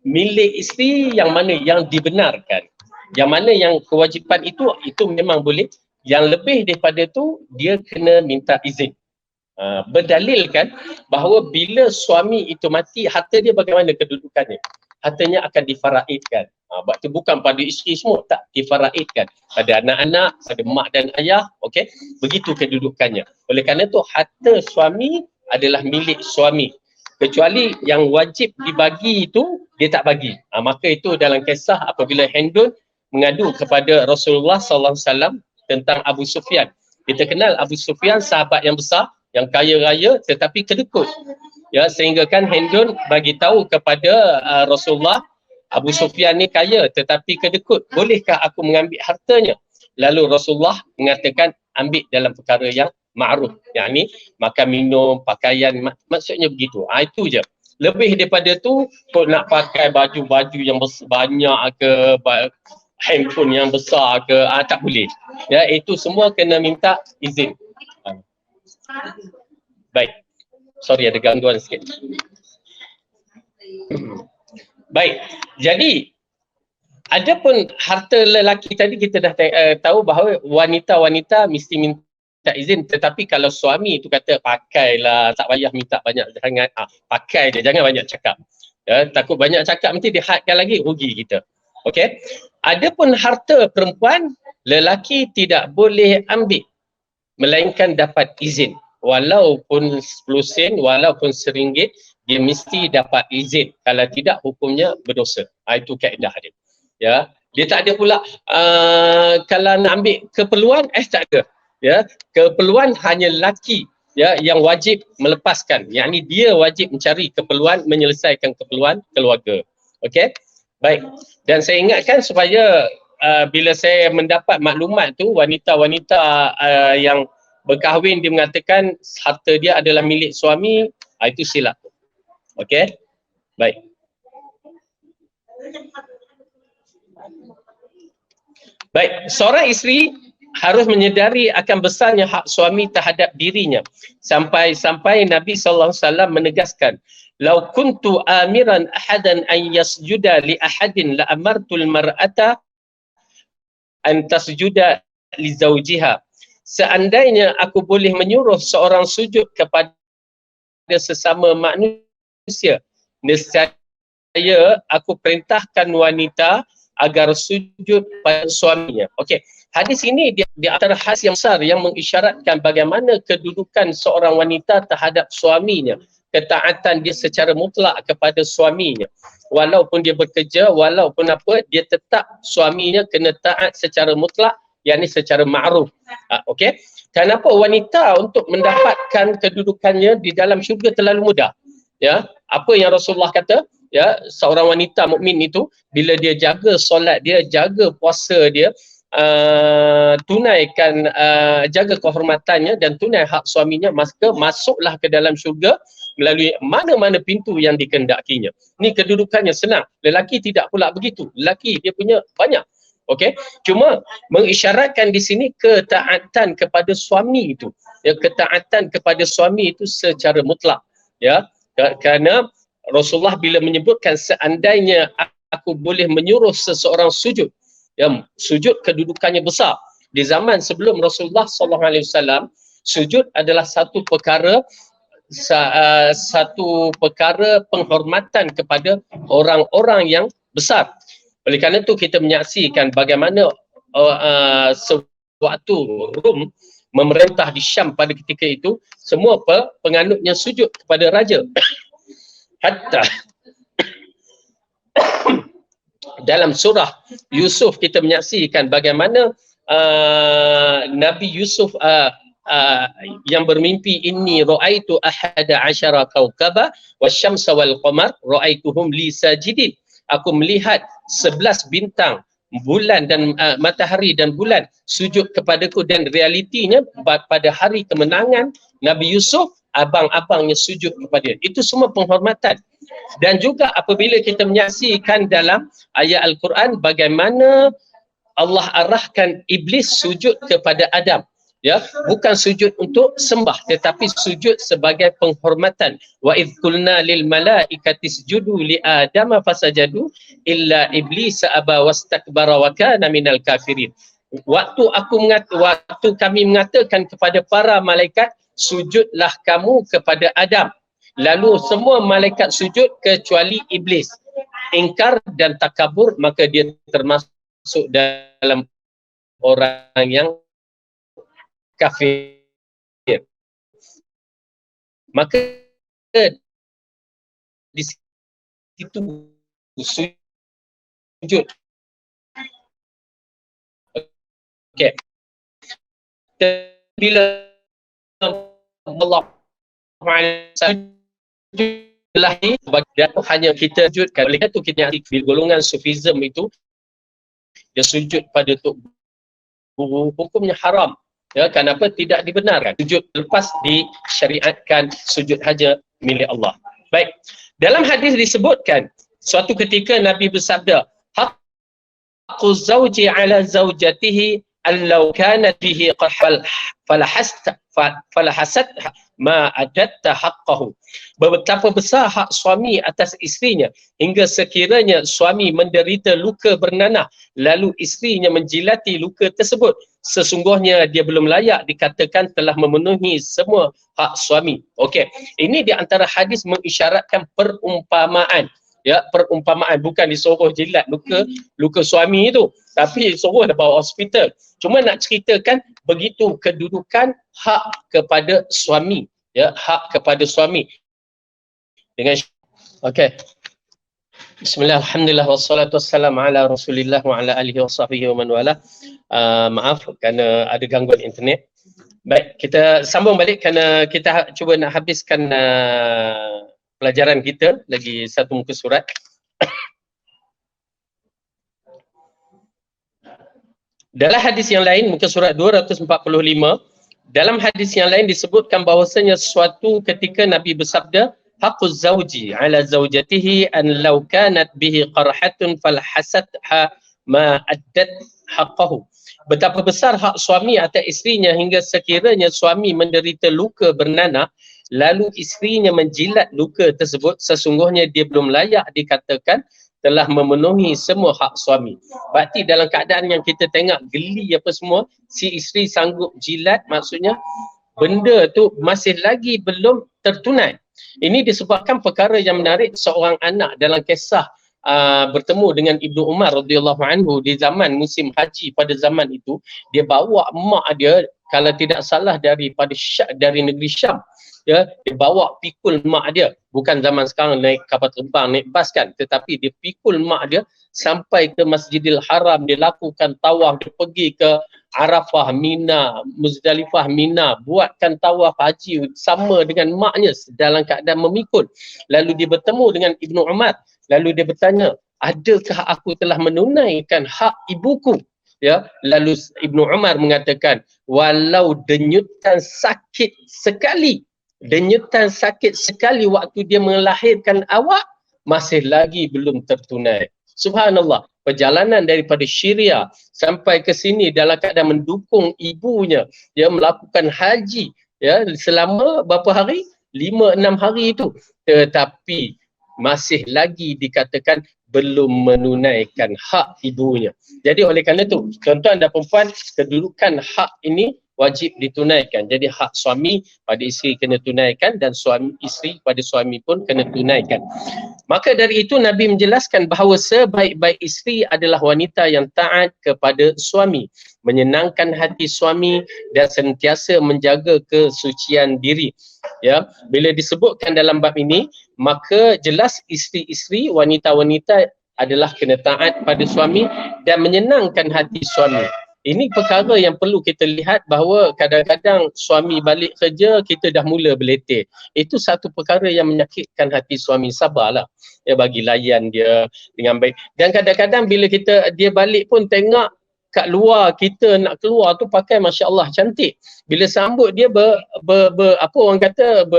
milik isteri yang mana yang dibenarkan, yang mana yang kewajipan itu memang boleh. Yang lebih daripada tu dia kena minta izin. Berdalilkan bahawa bila suami itu mati, harta dia bagaimana kedudukannya? Hartanya akan difaraidkan. Berarti bukan pada isteri semua, tak, difaraidkan pada anak-anak, pada mak dan ayah. Okey, begitu kedudukannya. Oleh kerana itu harta suami adalah milik suami, kecuali yang wajib dibagi itu dia tak bagi. Maka itu dalam kisah apabila Hindun mengadu kepada Rasulullah SAW tentang Abu Sufyan. Kita kenal Abu Sufyan sahabat yang besar, yang kaya raya tetapi kedekut. Ya, sehingga kan Hindun bagi tahu kepada Rasulullah, Abu Sufyan ni kaya tetapi kedekut, bolehkah aku mengambil hartanya? Lalu Rasulullah mengatakan ambil dalam perkara yang ma'ruf, yakni makan minum, pakaian, maksudnya begitu. Itu je. Lebih daripada tu, kau nak pakai baju-baju yang banyak ke, handphone yang besar ke, tak boleh. Ya, itu semua kena minta izin. Baik. Sorry, ada gangguan sikit. Baik. Jadi adapun harta lelaki tadi kita dah tahu bahawa wanita-wanita mesti minta izin, tetapi kalau suami itu kata pakailah, tak payah minta banyak sangat, pakai je, jangan banyak cakap. Ya, takut banyak cakap nanti dihadkan lagi, rugi kita. Okey. Adapun harta perempuan, lelaki tidak boleh ambil melainkan dapat izin. Walaupun 10 sen, walaupun RM1, dia mesti dapat izin. Kalau tidak, hukumnya berdosa. Itu kaedah dia. Ya, dia tak ada pula kalau nak ambil keperluan, tak ada. Ya, keperluan hanya lelaki ya yang wajib melepaskan. Yang ni dia wajib mencari keperluan, menyelesaikan keperluan keluarga. Okey? Baik. Dan saya ingatkan supaya bila saya mendapat maklumat tu, wanita-wanita yang berkahwin dia mengatakan harta dia adalah milik suami, itu silap. Okey? Baik. Baik, seorang isteri harus menyedari akan besarnya hak suami terhadap dirinya. Sampai-sampai Nabi SAW menegaskan, "Lau kuntu amiran ahadan an yasjuda li ahadin la amartul mar'ata an tasjuda li zawjiha." Seandainya aku boleh menyuruh seorang sujud kepada sesama manusia, nescaya aku perintahkan wanita agar sujud pada suaminya. Okey, hadis ini di antara hadis yang besar yang mengisyaratkan bagaimana kedudukan seorang wanita terhadap suaminya, ketaatan dia secara mutlak kepada suaminya. Walaupun dia bekerja, walaupun apa, dia tetap suaminya kena taat secara mutlak, yakni secara ma'ruf. Okey, kenapa wanita untuk mendapatkan kedudukannya di dalam syurga terlalu mudah? Ya, apa yang Rasulullah kata? Ya, seorang wanita mukmin itu bila dia jaga solat dia, jaga puasa dia, tunaikan jaga kehormatannya dan tunai hak suaminya, maka masuklah ke dalam syurga melalui mana-mana pintu yang dikehendakinya. Ni kedudukannya senang. Lelaki tidak pula begitu. Lelaki dia punya banyak. Okey, cuma mengisyaratkan di sini ketaatan kepada suami itu. Ya, ketaatan kepada suami itu secara mutlak. Ya, kerana Rasulullah bila menyebutkan seandainya aku boleh menyuruh seseorang sujud, ya, sujud kedudukannya besar. Di zaman sebelum Rasulullah SAW, sujud adalah satu perkara penghormatan kepada orang-orang yang besar. Oleh kerana itu kita menyaksikan bagaimana sewaktu Rom memerintah di Syam pada ketika itu, semua penganutnya sujud kepada raja. Hatta dalam surah Yusuf kita menyaksikan bagaimana Nabi Yusuf yang bermimpi, inni ra'aitu ahada asyara kawkaba wasyamsa wal qamar ra'aituhum li sajidin. Aku melihat 11 bintang, bulan dan matahari dan bulan sujud kepadaku, dan realitinya pada hari kemenangan Nabi Yusuf abang-abangnya sujud kepada dia. Itu semua penghormatan. Dan juga apabila kita menyaksikan dalam ayat Al-Quran bagaimana Allah arahkan iblis sujud kepada Adam. Ya, bukan sujud untuk sembah tetapi sujud sebagai penghormatan. Wa idh qulna lil malaikati isjudu li adama fasajadu illa iblis aba wastakbara wa kana minal kafirin. Waktu kami mengatakan kepada para malaikat, sujudlah kamu kepada Adam, lalu semua malaikat sujud kecuali iblis ingkar dan takabur, maka dia termasuk dalam orang yang kafir. Maka di situ sujud. Okey. Bila Allah sujudlah ni bagian hanya kita sujudkan. Oleh itu kita di golongan sufism itu dia sujud pada tok guru, hukumnya haram. Ya, kenapa tidak dibenarkan? Sujud lepas disyariatkan sujud haja milik Allah. Baik. Dalam hadis disebutkan suatu ketika Nabi bersabda, haqqu zawji ala zawjatihi allau kana bihi qahal falahasat ma adatta haqqahu. Betapa besar hak suami atas isterinya hingga sekiranya suami menderita luka bernanah lalu isterinya menjilati luka tersebut, sesungguhnya dia belum layak dikatakan telah memenuhi semua hak suami. Okey, ini di antara hadis mengisyaratkan perumpamaan Ya, perumpamaan bukan disuruh jilat luka suami itu, tapi disuruh bawa hospital. Cuma nak ceritakan begitu kedudukan hak kepada suami, ya, hak kepada suami dengan okey. Bismillah, alhamdulillah, wassalatu wassalamu ala rasulillah wa ala alihi wa sahbihi wa man wala. Maaf kerana ada gangguan internet. Baik, kita sambung balik kerana kita cuba nak habiskan pelajaran kita, lagi satu muka surat. Dalam hadis yang lain, muka surat 245, dalam hadis yang lain disebutkan bahawasanya suatu ketika Nabi bersabda, haqquz zawji ala zawjatihi an law kanat bihi qarhatun falhasatha ma addat haqqahu. Betapa besar hak suami atas isterinya hingga sekiranya suami menderita luka bernanah, lalu isterinya menjilat luka tersebut, sesungguhnya dia belum layak dikatakan telah memenuhi semua hak suami. Berarti dalam keadaan yang kita tengok geli apa semua, si isteri sanggup jilat, maksudnya benda tu masih lagi belum tertunai. Ini disebabkan perkara yang menarik, seorang anak dalam kisah bertemu dengan Ibnu Umar radhiyallahu anhu di zaman musim haji pada zaman itu, dia bawa mak dia, kalau tidak salah dari negeri Syam, ya, dia bawa pikul mak dia, bukan zaman sekarang naik kapal terbang, naik bas kan, tetapi dia pikul mak dia sampai ke Masjidil Haram, dia lakukan tawaf, dia pergi ke Arafah, Mina, Muzdalifah, Mina, buatkan tawaf haji sama dengan maknya dalam keadaan memikul. Lalu dia bertemu dengan Ibnu Umar, lalu dia bertanya, adakah aku telah menunaikan hak ibuku? Ya, lalu Ibnu Umar mengatakan, walau denyutan sakit sekali, denyutan sakit sekali waktu dia melahirkan awak, masih lagi belum tertunai. Subhanallah, perjalanan daripada Syria sampai ke sini dalam keadaan mendukung ibunya, dia melakukan haji, ya, selama berapa hari? 5-6 hari itu, tetapi masih lagi dikatakan belum menunaikan hak ibunya. Jadi oleh kerana itu, tuan-tuan dan puan, kedudukan hak ini wajib ditunaikan. Jadi hak suami pada isteri kena tunaikan, dan suami isteri pada suami pun kena tunaikan. Maka dari itu Nabi menjelaskan bahawa sebaik-baik isteri adalah wanita yang taat kepada suami, menyenangkan hati suami dan sentiasa menjaga kesucian diri. Ya, bila disebutkan dalam bab ini, maka jelas isteri-isteri, wanita-wanita adalah kena taat pada suami dan menyenangkan hati suami. Ini perkara yang perlu kita lihat, bahawa kadang-kadang suami balik kerja, kita dah mula berletih. Itu satu perkara yang menyakitkan hati suami. Sabarlah, ya, bagi layan dia dengan baik. Dan kadang-kadang bila dia balik pun tengok kat luar, kita nak keluar tu pakai Masya Allah cantik. Bila sambut dia apa orang kata,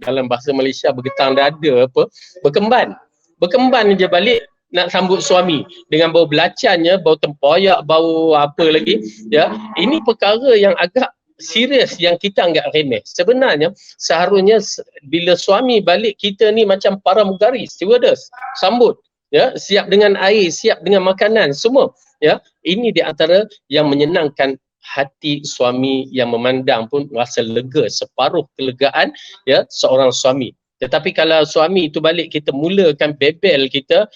dalam bahasa Malaysia bergetang dada apa, berkemban je balik nak sambut suami dengan bau belacannya, bau tempoyak, bau apa lagi, ya. Ini perkara yang agak serius yang kita anggap remeh. Sebenarnya seharusnya bila suami balik, kita ni macam para mugari, stewardess, sambut, ya, siap dengan air, siap dengan makanan, semua, ya. Ini di antara yang menyenangkan hati suami, yang memandang pun rasa lega, separuh kelegaan, ya, seorang suami. Tetapi kalau suami itu balik, kita mulakan bebel kita,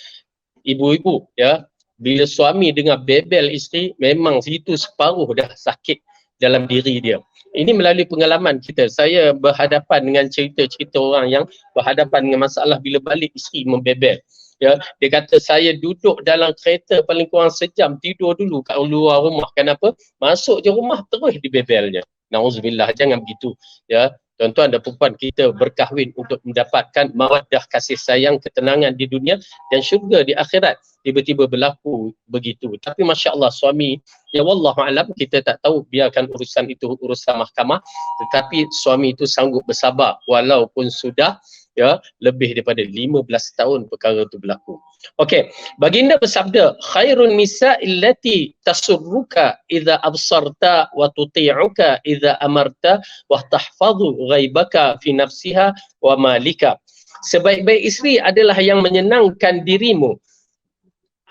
ibu-ibu, ya, bila suami dengar bebel isteri, memang itu separuh dah sakit dalam diri dia. Ini melalui pengalaman kita. Saya berhadapan dengan cerita-cerita orang yang berhadapan dengan masalah bila balik isteri membebel. Ya, dia kata, saya duduk dalam kereta paling kurang sejam, tidur dulu kat luar rumah. Kenapa? Masuk je rumah terus dibebelnya. Nauzubillah, jangan begitu. Ya, tuan-tuan dan puan, kita berkahwin untuk mendapatkan mawaddah, kasih sayang, ketenangan di dunia dan syurga di akhirat. Tiba-tiba berlaku begitu. Tapi Masya Allah, suami, ya wallahualam, kita tak tahu, biarkan urusan itu urusan mahkamah. Tetapi suami itu sanggup bersabar walaupun sudah, ya, lebih daripada 15 tahun perkara itu berlaku. Okey, baginda bersabda, khairun nisa illati tasurruka idza absarta wa tuti'uka idza amarta wa tahfazu ghaibaka fi nafsiha wa malika. Sebaik-baik isteri adalah yang menyenangkan dirimu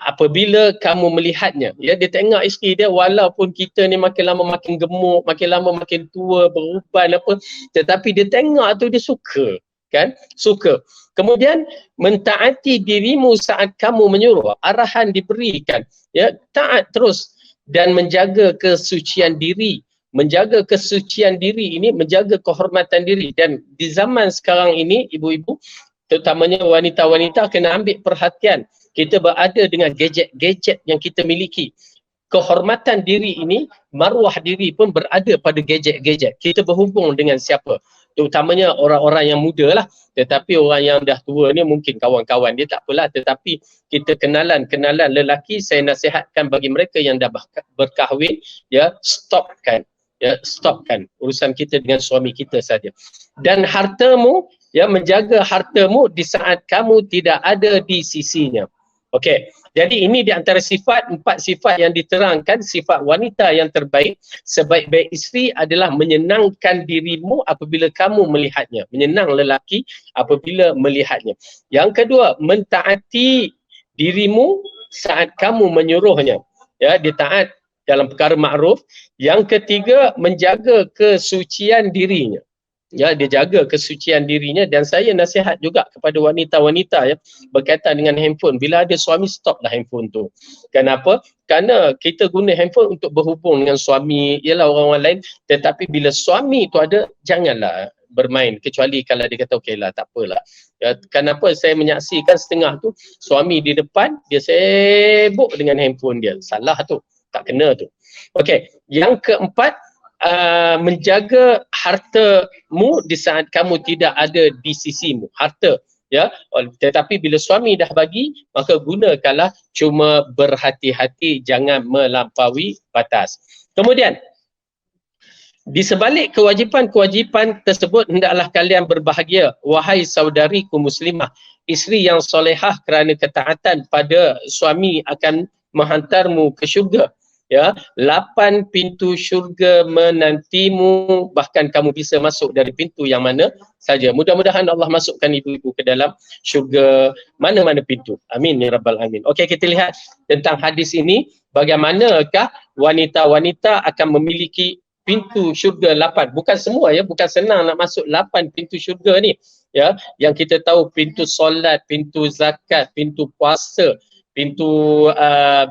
apabila kamu melihatnya. Ya, dia tengok isteri dia, walaupun kita ni makin lama makin gemuk, makin lama makin tua, beruban apa, tetapi dia tengok tu dia suka, kan? Suka. Kemudian mentaati dirimu saat kamu menyuruh, arahan diberikan, ya, taat terus dan menjaga kesucian diri. Menjaga kesucian diri ini menjaga kehormatan diri, dan di zaman sekarang ini ibu-ibu, terutamanya wanita-wanita, kena ambil perhatian. Kita berada dengan gadget-gadget yang kita miliki. Kehormatan diri ini, maruah diri pun berada pada gadget-gadget. Kita berhubung dengan siapa? Terutamanya orang-orang yang muda lah. Tetapi orang yang dah tua ni mungkin kawan-kawan dia tak apalah. Tetapi kita kenalan lelaki, saya nasihatkan bagi mereka yang dah berkahwin, ya, stopkan. Ya, stopkan urusan kita dengan suami kita saja. Dan hartamu, ya, menjaga hartamu di saat kamu tidak ada di sisinya. Okey, jadi ini di antara sifat, 4 sifat yang diterangkan, sifat wanita yang terbaik. Sebaik-baik isteri adalah menyenangkan dirimu apabila kamu melihatnya. Menyenang lelaki apabila melihatnya. Yang kedua, mentaati dirimu saat kamu menyuruhnya. Ya, dia taat dalam perkara makruf. Yang ketiga, menjaga kesucian dirinya. Ya, dia jaga kesucian dirinya. Dan saya nasihat juga kepada wanita-wanita, ya, berkaitan dengan handphone. Bila ada suami, stoplah handphone tu. Kenapa? Kerana kita guna handphone untuk berhubung dengan suami, ialah orang-orang lain. Tetapi bila suami tu ada, janganlah bermain. Kecuali kalau dia kata okey lah, tak apalah. Ya, kenapa saya menyaksikan setengah tu, suami di depan, dia sibuk dengan handphone dia. Salah tu. Tak kena tu. Okey, yang keempat, menjaga hartamu di saat kamu tidak ada di sisimu. Harta, ya. Tetapi bila suami dah bagi, maka gunakanlah, cuma berhati-hati, jangan melampaui batas. Kemudian, di sebalik kewajipan-kewajipan tersebut, hendaklah kalian berbahagia, wahai saudariku muslimah. Isteri yang solehah kerana ketaatan pada suami akan menghantarmu ke syurga. Ya, 8 pintu syurga menantimu, bahkan kamu bisa masuk dari pintu yang mana saja. Mudah-mudahan Allah masukkan ibu-ibu ke dalam syurga mana-mana pintu. Amin ya rabbal alamin. Okey, kita lihat tentang hadis ini, bagaimanakah wanita-wanita akan memiliki pintu syurga 8. Bukan semua, ya, bukan senang nak masuk 8 pintu syurga ni. Ya, yang kita tahu pintu solat, pintu zakat, pintu puasa, pintu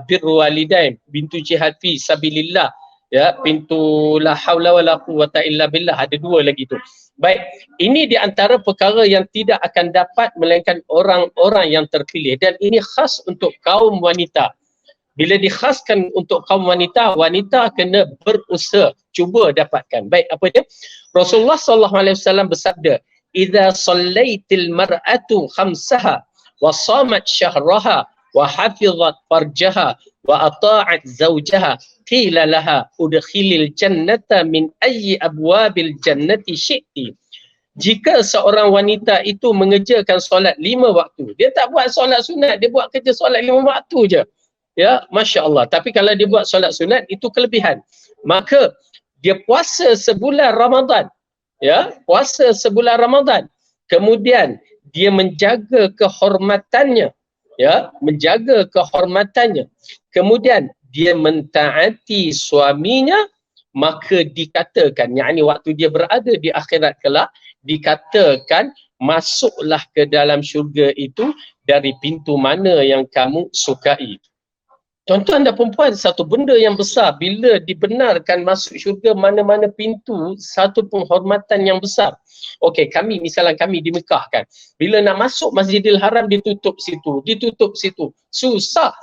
birrul walidain, pintu jihad fi sabilillah, ya, pintu la haula wala quwata illa billah, ada 2 lagi tu. Baik, ini di antara perkara yang tidak akan dapat melainkan orang-orang yang terpilih, dan ini khas untuk kaum wanita. Bila dikhaskan untuk kaum wanita, wanita kena berusaha cuba dapatkan. Baik, apa dia? Rasulullah SAW bersabda, "Idza shallaitil mar'atu khamsaha wa shamat syahraha wa hafizat farjaha wa ata'at zawjaha qila laha udkhilil jannata min ayyi abwabil jannati syi'ti." Jika seorang wanita itu mengerjakan solat 5 waktu, dia tak buat solat sunat, dia buat kerja solat 5 waktu je. Ya, Masya Allah. Tapi kalau dia buat solat sunat, itu kelebihan. Maka dia puasa sebulan Ramadan. Ya, puasa sebulan Ramadan. Kemudian dia menjaga kehormatannya. Ya, menjaga kehormatannya. Kemudian dia mentaati suaminya, maka dikatakan, yakni waktu dia berada di akhirat kelak, dikatakan masuklah ke dalam syurga itu dari pintu mana yang kamu sukai. Tuan-tuan dan perempuan, satu benda yang besar bila dibenarkan masuk syurga mana-mana pintu, satu penghormatan yang besar. Okey, misalnya kami di Mekah kan, bila nak masuk Masjidil Haram ditutup situ. Susah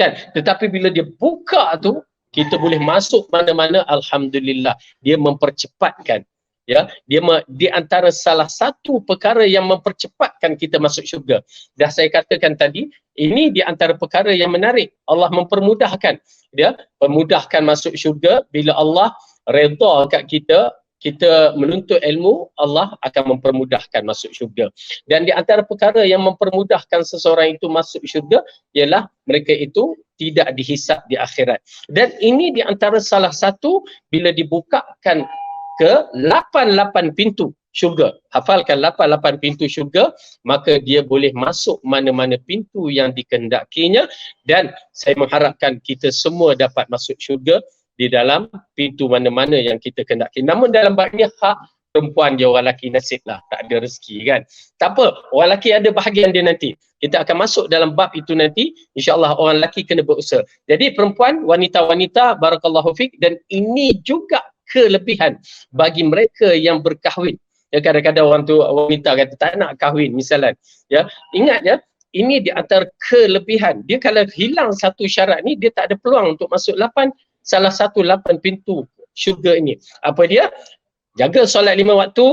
kan? Tetapi bila dia buka tu, kita boleh masuk mana-mana, alhamdulillah. Dia mempercepatkan. Ya, di antara salah satu perkara yang mempercepatkan kita masuk syurga. Dah saya katakan tadi, ini di antara perkara yang menarik. Allah mempermudahkan. Dia memudahkan masuk syurga. Bila Allah redha kat kita menuntut ilmu, Allah akan mempermudahkan masuk syurga. Dan di antara perkara yang mempermudahkan seseorang itu masuk syurga ialah mereka itu tidak dihisap di akhirat. Dan ini di antara salah satu bila dibukakan ke 8 pintu syurga. Hafalkan 8 pintu syurga, maka dia boleh masuk mana-mana pintu yang dikehendakinya, dan saya mengharapkan kita semua dapat masuk syurga di dalam pintu mana-mana yang kita kehendaki. Namun dalam bab ini hak perempuan je, orang lelaki nasib lah, tak ada rezeki kan. Tak apa, orang lelaki ada bahagian dia nanti. Kita akan masuk dalam bab itu nanti, insya-Allah orang lelaki kena berusaha. Jadi perempuan, wanita-wanita, barakallahu fik, dan ini juga kelebihan bagi mereka yang berkahwin. Ya, kadang-kadang orang tu, wanita kata tak nak kahwin misalnya. Ya, ingat ya, ini di antara kelebihan. Dia kalau hilang satu syarat ni, dia tak ada peluang untuk masuk salah satu 8 pintu syurga ini. Apa dia? Jaga solat 5 waktu,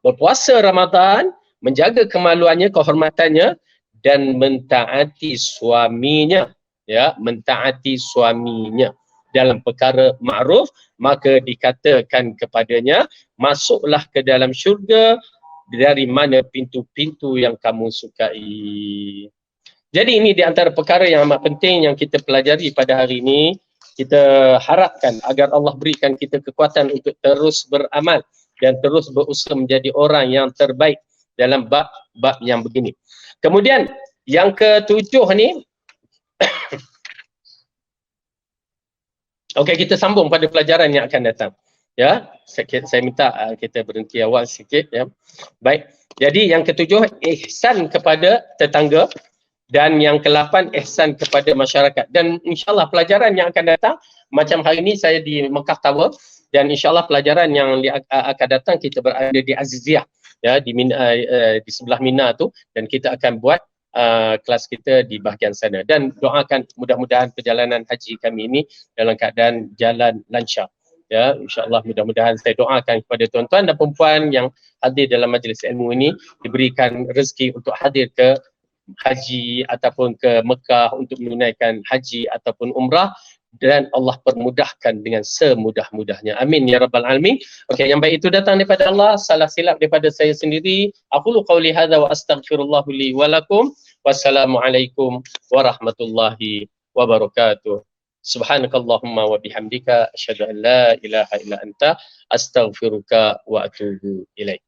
berpuasa Ramadan, menjaga kemaluannya, kehormatannya, dan mentaati suaminya. Ya, mentaati suaminya dalam perkara ma'ruf, maka dikatakan kepadanya, masuklah ke dalam syurga dari mana pintu-pintu yang kamu sukai. Jadi ini di antara perkara yang amat penting yang kita pelajari pada hari ini. Kita harapkan agar Allah berikan kita kekuatan untuk terus beramal dan terus berusaha menjadi orang yang terbaik dalam bab yang begini. Kemudian yang ketujuh ni, okey, kita sambung pada pelajaran yang akan datang. Ya, saya minta kita berhenti awal sikit ya. Baik. Jadi yang ketujuh, ihsan kepada tetangga, dan yang ke-8, ihsan kepada masyarakat. Dan insya-Allah pelajaran yang akan datang, macam hari ini saya di Mekah Tower, dan insya-Allah pelajaran yang akan datang kita berada di Aziziyah ya, di sebelah Mina tu, dan kita akan buat kelas kita di bahagian sana. Dan doakan mudah-mudahan perjalanan haji kami ini dalam keadaan jalan lancar. Ya, insya-Allah mudah-mudahan saya doakan kepada tuan-tuan dan perempuan yang hadir dalam majlis ilmu ini diberikan rezeki untuk hadir ke haji ataupun ke Mekah untuk menunaikan haji ataupun umrah, dan Allah permudahkan dengan semudah-mudahnya. Amin ya rabbal alamin. Okey, yang baik itu datang daripada Allah, salah silap daripada saya sendiri. Aqulu qauli hadza wa astaghfirullah li wa lakum. Wassalamualaikum warahmatullahi wabarakatuh. Subhanakallahumma wa bihamdika asyhadu an la ilaha illa anta astaghfiruka wa atubu ilaik.